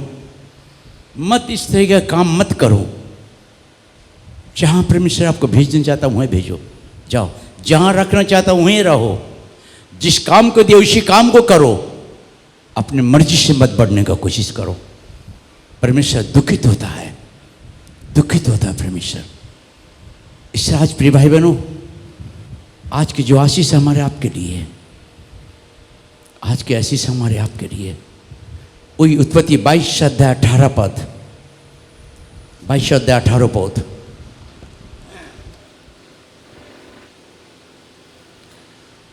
मत इस तरह का काम मत करो। जहां परमेश्वर आपको भेजना चाहता वहीं भेजो, जाओ। जहां रखना चाहता वहीं रहो। जिस काम को दिया उसी काम को करो, अपने मर्जी से मत बढ़ने का कोशिश करो। परमेश्वर दुखित होता है, दुखित होता है परमेश्वर। इससे आज प्रिय भाई बहनों, आज की जो आशीष हमारे आपके लिए है, आज की आशीष हमारे आपके लिए, वही उत्पत्ति 22 अध्याय 18 पद, 22 अध्याय 18 पद।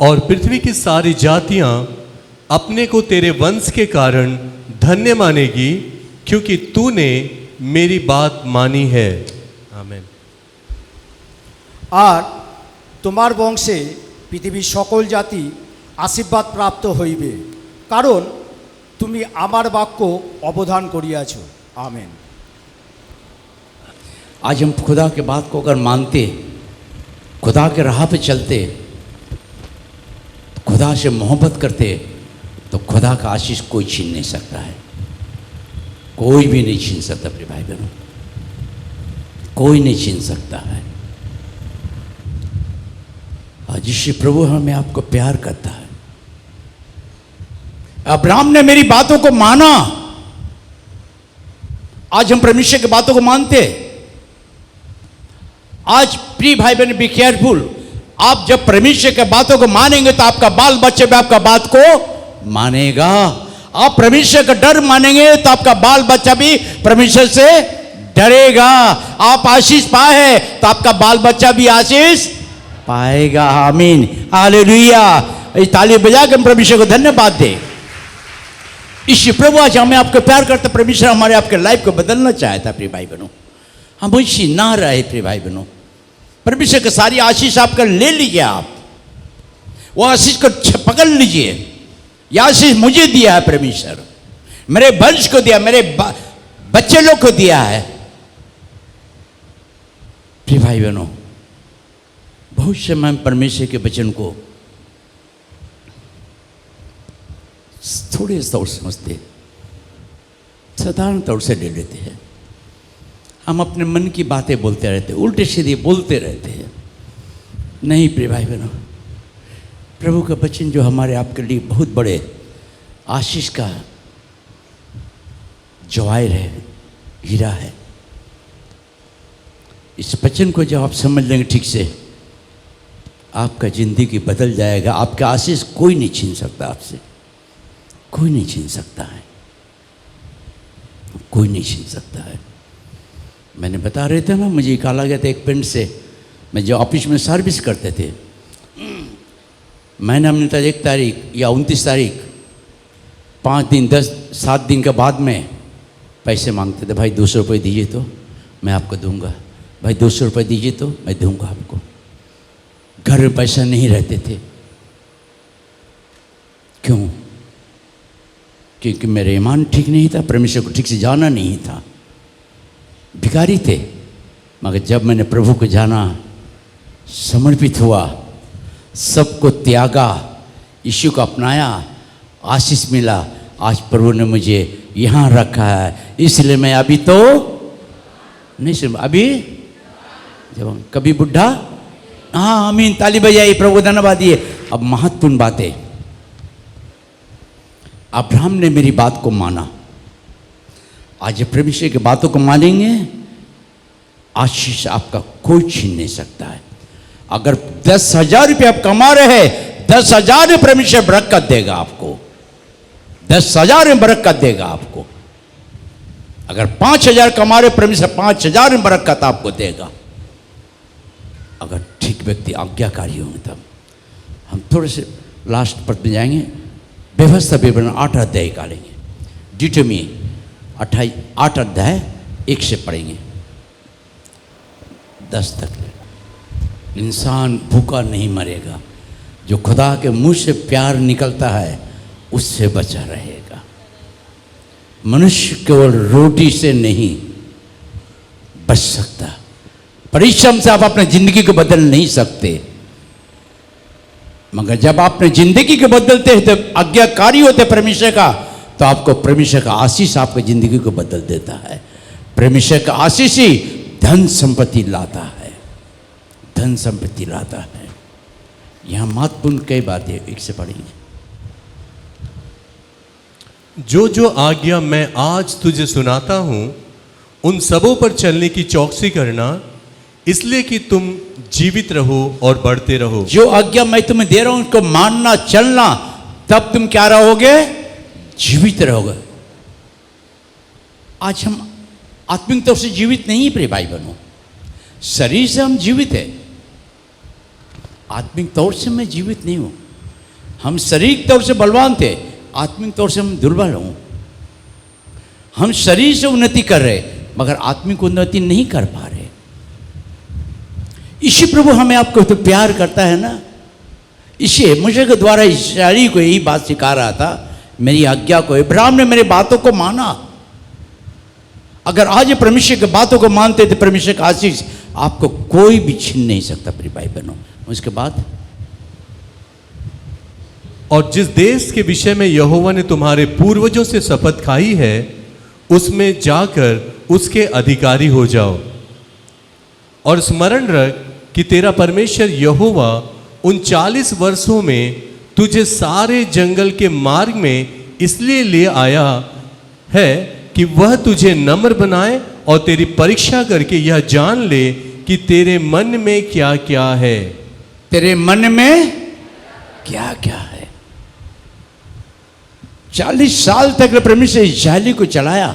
और पृथ्वी की सारी जातियां अपने को तेरे वंश के कारण धन्य मानेगी, क्योंकि तूने मेरी बात मानी है। आमीन। আর তোমার বংশে পৃথিবীর সকল জাতি আশীর্বাদ প্রাপ্ত হইবে, কারণ তুমি আমার বাক্য অবধান করিয়াছ। आमीन। आज हम खुदा के बात को अगर मानते, खुदा के राह पे चलते, खुदा से मोहब्बत करते, तो खुदा का आशीष कोई छीन नहीं सकता है, कोई भी नहीं छीन सकता। अपने भाई बहनों, कोई नहीं छीन सकता है। आज यीशु प्रभु हमें आपको प्यार करता है। अब्राहम ने मेरी बातों को माना। आज हम परमेश्वर की बातों को मानते। आज प्रिय भाई बहन, बी केयरफुल। आप जब परमेश्वर के बातों को मानेंगे तो आपका बाल बच्चे भी आपका बात को मानेगा। आप परमेश्वर का डर मानेंगे तो आपका बाल बच्चा भी परमेश्वर से डरेगा। आप आशीष पाए तो आपका बाल बच्चा भी आशीष पाएगा। आमीन, हालेलुया। इस ताली बजा के हम परमेश्वर को धन्यवाद दे। ईश्वर प्रभु आज हमें आपको प्यार करता। परमेश्वर हमारे आपके लाइफ को बदलना चाहता। प्रिय भाई बहनों, हम ऐसी ना रहे। प्रिय भाई बहनों, परमेश्वर की सारी आशीष आपका ले लीजिए। आप वो आशीष को पकड़ लीजिए। यह आशीष मुझे दिया है परमेश्वर, मेरे वंश को दिया, मेरे बच्चे लोग को दिया है। प्रिय भाई बहनों, बहुत समय हम परमेश्वर के वचन को थोड़े तौर समझते, साधारण तौर से ले लेते हैं। हम अपने मन की बातें बोलते रहते, उल्टे सीधे बोलते रहते हैं। नहीं प्रिय भाई बहनों, प्रभु का वचन जो हमारे आपके लिए बहुत बड़े आशीष का जवाहर है, हीरा है। इस वचन को जब आप समझ लेंगे ठीक से, आपका जिंदगी बदल जाएगा। आपका आशीष कोई नहीं छीन सकता आपसे, कोई नहीं छीन सकता है, कोई नहीं छीन सकता है। मैंने बता रहे थे ना, मुझे निकाला गया था एक पिंड से। मैं जो ऑफिस में सर्विस करते थे, मैंने हमने था 1 तारीख या 29 तारीख 5 दिन 7 दिन के बाद में पैसे मांगते थे। भाई 200 रुपये दीजिए तो मैं आपको दूंगा, भाई 200 रुपये दीजिए तो मैं दूंगा आपको। घर में पैसा नहीं रहते थे। क्यों? क्योंकि मेरा ईमान ठीक नहीं था, परमेश्वर को ठीक से जाना नहीं था, भिखारी थे। मगर जब मैंने प्रभु को जाना, समर्पित हुआ, सबको त्यागा, यीशु को अपनाया, आशीष मिला। आज प्रभु ने मुझे यहाँ रखा है। इसलिए मैं अभी तो नहीं सुन, अभी जब कभी बुढ़ा। हाँ आमीन, ताली बजाइए, प्रभु को धन्यवाद दिए। अब महत्वपूर्ण बातें। अब्राहम ने मेरी बात को माना। आज परमेश्वर की बातों को मानेंगे, आशीष आपका कोई छीन नहीं सकता है। अगर 10,000 रुपये आप कमा रहे हैं, 10,000 में परमेश्वर बरकत देगा आपको, 10,000 में बरकत देगा आपको। अगर 5,000 कमा रहे, परमेश्वर 5,000 में बरकत आपको देगा। अगर ठीक व्यक्ति आज्ञाकारी होंगे तब। हम थोड़े से लास्ट पद में जाएंगे। व्यवस्था विवरण 8 अध्याय निकालेंगे। ड्यूटोमी 8 अध्याय 1 से पढ़ेंगे 10 तक। इंसान भूखा नहीं मरेगा, जो खुदा के मुंह से प्यार निकलता है उससे बचा रहेगा। मनुष्य केवल रोटी से नहीं बच सकता, परिश्रम से आप अपनी जिंदगी को बदल नहीं सकते। मगर जब आप अपनी जिंदगी को बदलते हैं, तो आज्ञाकारी होते परमेश्वर का, तो आपको परमेश्वर का आशीष आपकी जिंदगी को बदल देता है। परमेश्वर का आशीष ही धन संपत्ति लाता है, धन संपत्ति लाता है। यहाँ महत्वपूर्ण कई बातें एक से पढ़ेंगे। जो जो आज्ञा मैं आज तुझे सुनाता हूं, उन सबों पर चलने की चौकसी करना, इसलिए कि तुम जीवित रहो और बढ़ते रहो। जो आज्ञा मैं तुम्हें दे रहा हूं उसको मानना, चलना, तब तुम क्या रहोगे? जीवित रहोगे। आज हम आत्मिक तौर से जीवित नहीं, प्रिय भाई बहनों। शरीर से हम जीवित है, आत्मिक तौर से मैं जीवित नहीं हूं। हम शारीरिक तौर से बलवान थे, आत्मिक तौर से हम दुर्बल हूं। हम शरीर से उन्नति कर रहे, मगर आत्मिक उन्नति नहीं कर पा रहे। इसी प्रभु हमें आपको तो प्यार करता है ना। इसे मुझे के द्वारा इस शायरी को यही बात सिखा रहा था। मेरी आज्ञा को। इब्राहिम ने मेरी बातों को माना। अगर आज ये परमेश्वर की बातों को मानते थे, परमेश्वर का आशीष आपको कोई भी छीन नहीं सकता प्रिय भाई बहनों। उसके बाद, और जिस देश के विषय में यहोवा ने तुम्हारे पूर्वजों से शपथ खाई है, उसमें जाकर उसके अधिकारी हो जाओ, और स्मरण रख कि तेरा परमेश्वर यहोवा उन 40 वर्षों में तुझे सारे जंगल के मार्ग में इसलिए ले आया है कि वह तुझे नम्र बनाए और तेरी परीक्षा करके यह जान ले कि तेरे मन में क्या क्या है। तेरे मन में क्या क्या है। 40 साल तक परमेश्वर इस्राएली को चलाया,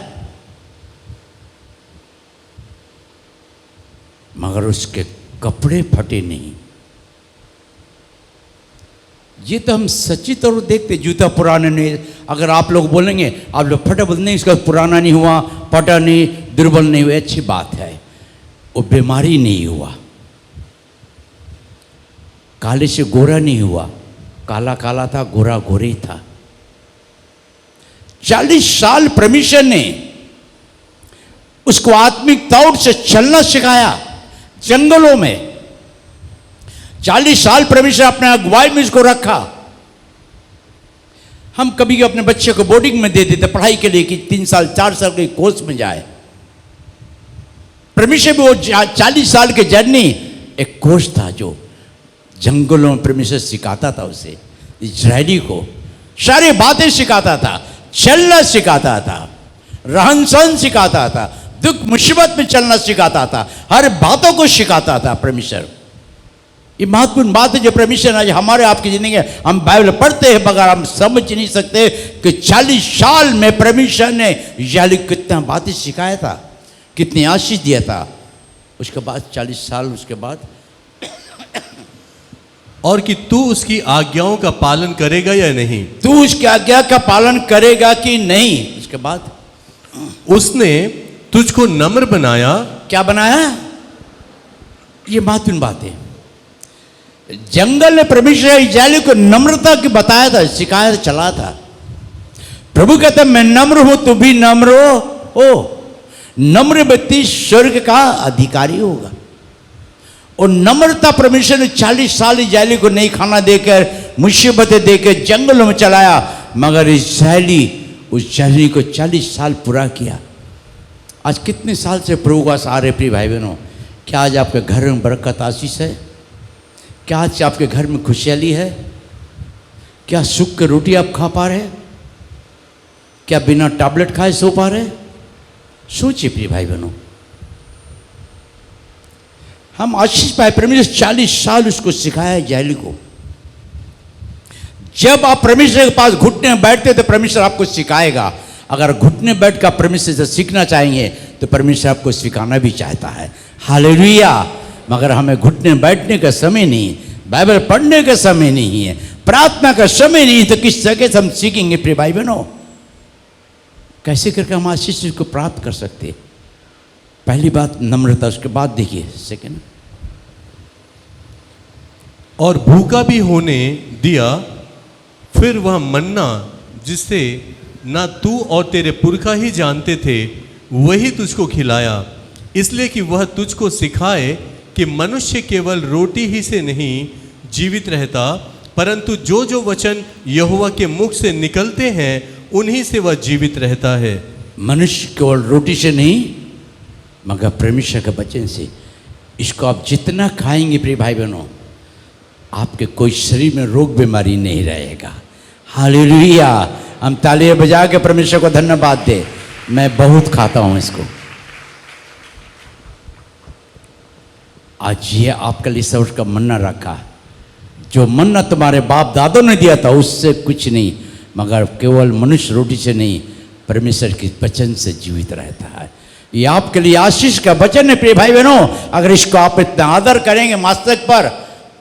मगर उसके कपड़े फटे नहीं। ये तो हम सच्ची तौर देखते, जूता पुराना नहीं। अगर आप लोग बोलेंगे, आप लोग फटा बोलते नहीं, इसका पुराना नहीं हुआ, फटा नहीं, दुर्बल नहीं हुआ, अच्छी बात है। वो बीमारी नहीं हुआ, काले से गोरा नहीं हुआ, काला काला था, गोरा गोरे था। 40 साल परमेश्वर ने उसको आत्मिक तौर से चलना सिखाया जंगलों में। 40 साल परमेश्वर अपने अगुवाई में इसको रखा। हम कभी अपने बच्चे को बोर्डिंग में दे देते पढ़ाई के लिए कि 3 साल 4 साल के कोर्स में जाए। परमेश्वर भी वो 40 साल के जर्नी एक कोर्स था जो जंगलों में परमेश्वर सिखाता था उसे, इजरायली को सारी बातें सिखाता था, चलना सिखाता था, रहन सहन सिखाता था, दुख मुसीबत में चलना सिखाता था, हर बातों को सिखाता था परमेश्वर। ये महत्वपूर्ण बात है जो परमेश्वर आज हमारे आपकी जिंदगी है। हम बाइबल पढ़ते हैं मगर हम समझ नहीं सकते कि 40 साल में परमेश्वर ने इस्राएल को कितना बातें सिखाया था, कितनी आशीष दिया था। उसके बाद 40 साल उसके बाद, और कि तू उसकी आज्ञाओं का पालन करेगा या नहीं। तू उसकी आज्ञा का पालन करेगा कि नहीं। उसके बाद, उसने तुझको नम्र बनाया। क्या बनाया? ये महत्वपूर्ण बात है। जंगल ने परमेश्वर इस्राएल को नम्रता की बताया था, सिखाया था, चला था। प्रभु कहता मैं नम्र हूं, तू भी नम्र हो। नम्र व्यक्ति स्वर्ग का अधिकारी होगा। और नम्रता परमेश्वर ने 40 साल इस्राएली को नहीं खाना देकर, मुसीबतें देकर जंगलों में चलाया, मगर इस्राएली उस जर्नी को 40 साल पूरा किया। आज कितने साल से प्रभु का आ रहे प्रिय भाई बहनों? क्या आज आपके घर में बरकत आशीष है? क्या आज आपके घर में खुशहाली है? क्या सुख की रोटी आप खा पा रहे? क्या बिना टैबलेट खाए सो पा रहे? सोचिए प्रिय भाई बहनों, हम आशीष पाए। परमेश्वर 40 साल उसको सिखाया इस्राएली को। जब आप परमेश्वर के पास घुटने में बैठते तो परमेश्वर आपको सिखाएगा। अगर घुटने बैठ कर परमेश्वर से सीखना चाहेंगे तो परमेश्वर आपको सिखाना भी चाहता है। हालेलुया। मगर हमें घुटने बैठने का समय नहीं, बाइबल पढ़ने का समय नहीं है, प्रार्थना का समय नहीं, तो किस तरह से हम सीखेंगे प्रिय भाई बहनों? कैसे करके हम आशीष को प्राप्त कर सकते? पहली बात नम्रता। उसके बाद देखिए सेकंड, और भूखा भी होने दिया। फिर वह मन्ना जिसे ना तू और तेरे पुरखा ही जानते थे, वही तुझको खिलाया, इसलिए कि वह तुझको सिखाए कि मनुष्य केवल रोटी ही से नहीं जीवित रहता, परंतु जो जो वचन यहोवा के मुख से निकलते हैं उन्हीं से वह जीवित रहता है। मनुष्य केवल रोटी से नहीं मगर परमेश्वर के वचन से। इसको आप जितना खाएंगे प्रिय भाई बहनों, आपके कोई शरीर में रोग बीमारी नहीं रहेगा। हालेलुया। हम तालियां बजा के परमेश्वर को धन्यवाद दे। मैं बहुत खाता हूं इसको। आज ये आपके लिए सर्व का मन्ना रखा। जो मन्ना तुम्हारे बाप दादों ने दिया था उससे कुछ नहीं, मगर केवल मनुष्य रोटी से नहीं परमेश्वर के वचन से जीवित रहता है। ये आपके लिए आशीष का वचन है प्रिय भाई बहनों। अगर इसको आप इतना आदर करेंगे मस्तक पर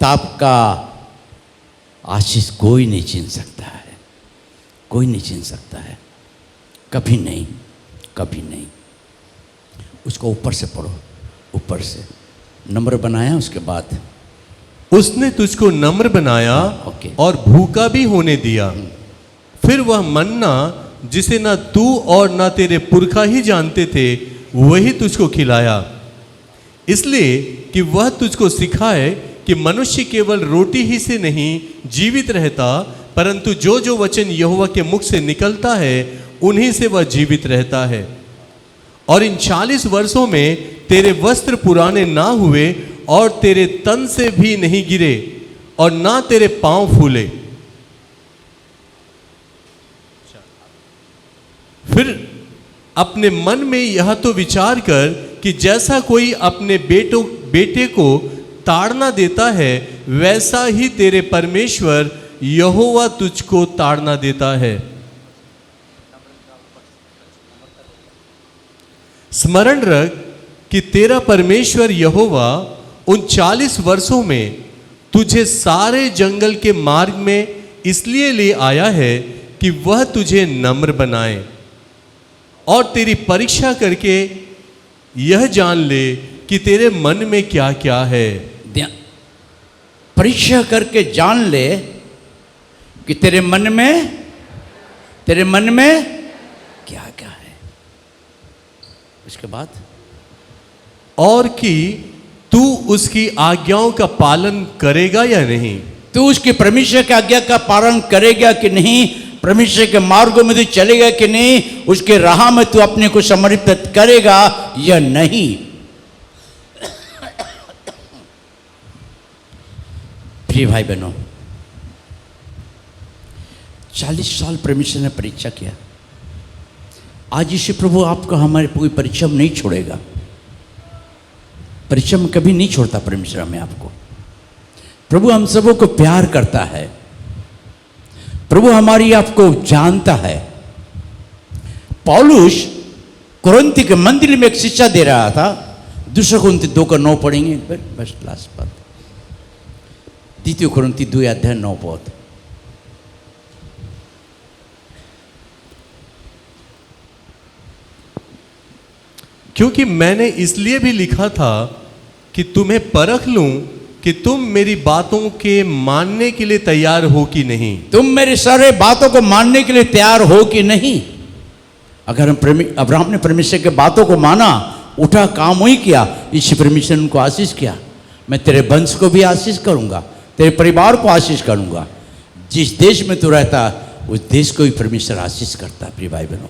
तो आपका आशीष कोई नहीं छीन सकता है, कोई नहीं छीन सकता है, कभी नहीं, कभी नहीं। उसको ऊपर से पढ़ो, ऊपर से नम्र बनाया। उसके बाद उसने तुझको नम्र बनाया ओके। और भूखा भी होने दिया। फिर वह मन्ना जिसे ना तू और ना तेरे पुरखा ही जानते थे वही तुझको खिलाया, इसलिए कि वह तुझको सिखाए कि मनुष्य केवल रोटी ही से नहीं जीवित रहता, परंतु जो जो वचन यहोवा के मुख से निकलता है उन्हीं से वह जीवित रहता है। और इन 40 वर्षों में तेरे वस्त्र पुराने ना हुए और तेरे तन से भी नहीं गिरे और ना तेरे पांव फूले। फिर अपने मन में यह तो विचार कर कि जैसा कोई अपने बेटे को ताड़ना देता है वैसा ही तेरे परमेश्वर यहोवा तुझको ताड़ना देता है। स्मरण रख कि तेरा परमेश्वर यहोवा उन 40 वर्षों में तुझे सारे जंगल के मार्ग में इसलिए ले आया है कि वह तुझे नम्र बनाए और तेरी परीक्षा करके यह जान ले कि तेरे मन में क्या क्या है। परीक्षा करके जान ले कि तेरे मन में क्या क्या है। उसके बाद और कि तू उसकी आज्ञाओं का पालन करेगा या नहीं। तू उसकी परमेश्वर की आज्ञा का पालन करेगा कि नहीं, परमेश्वर के मार्गों में तू चलेगा कि नहीं, उसके राह में तू अपने को समर्पित करेगा या नहीं। प्रिय भाई बहनों, 40 साल परमेश्वर ने परीक्षा किया। आज यीशु प्रभु आपको हमारे कोई परीक्षा में नहीं छोड़ेगा। परीक्षा में कभी नहीं छोड़ता परमेश्वर हमें आपको। प्रभु हम सबों को प्यार करता है। प्रभु हमारी आपको जानता है। पौलुस कुरिन्थी के मंदिर में एक शिक्षा दे रहा था। 2 कुरिन्थी 2:9 पढ़ेंगे एक बार, बस लास्ट पद। 2 कुरिन्थी 2:9 पद। क्योंकि मैंने इसलिए भी लिखा था कि तुम्हें परख लूं कि तुम मेरी बातों के मानने के लिए तैयार हो कि नहीं। तुम मेरे सारे बातों को मानने के लिए तैयार हो कि नहीं। अगर अब्राहम ने परमेश्वर के बातों को माना, उठा, काम वही किया, इसी परमेश्वर ने उनको आशीष किया। मैं तेरे वंश को भी आशीष करूंगा, तेरे परिवार को आशीष करूंगा। जिस देश में तू रहता उस देश को भी परमेश्वर आशीष करता। प्रिय भाई बहनों,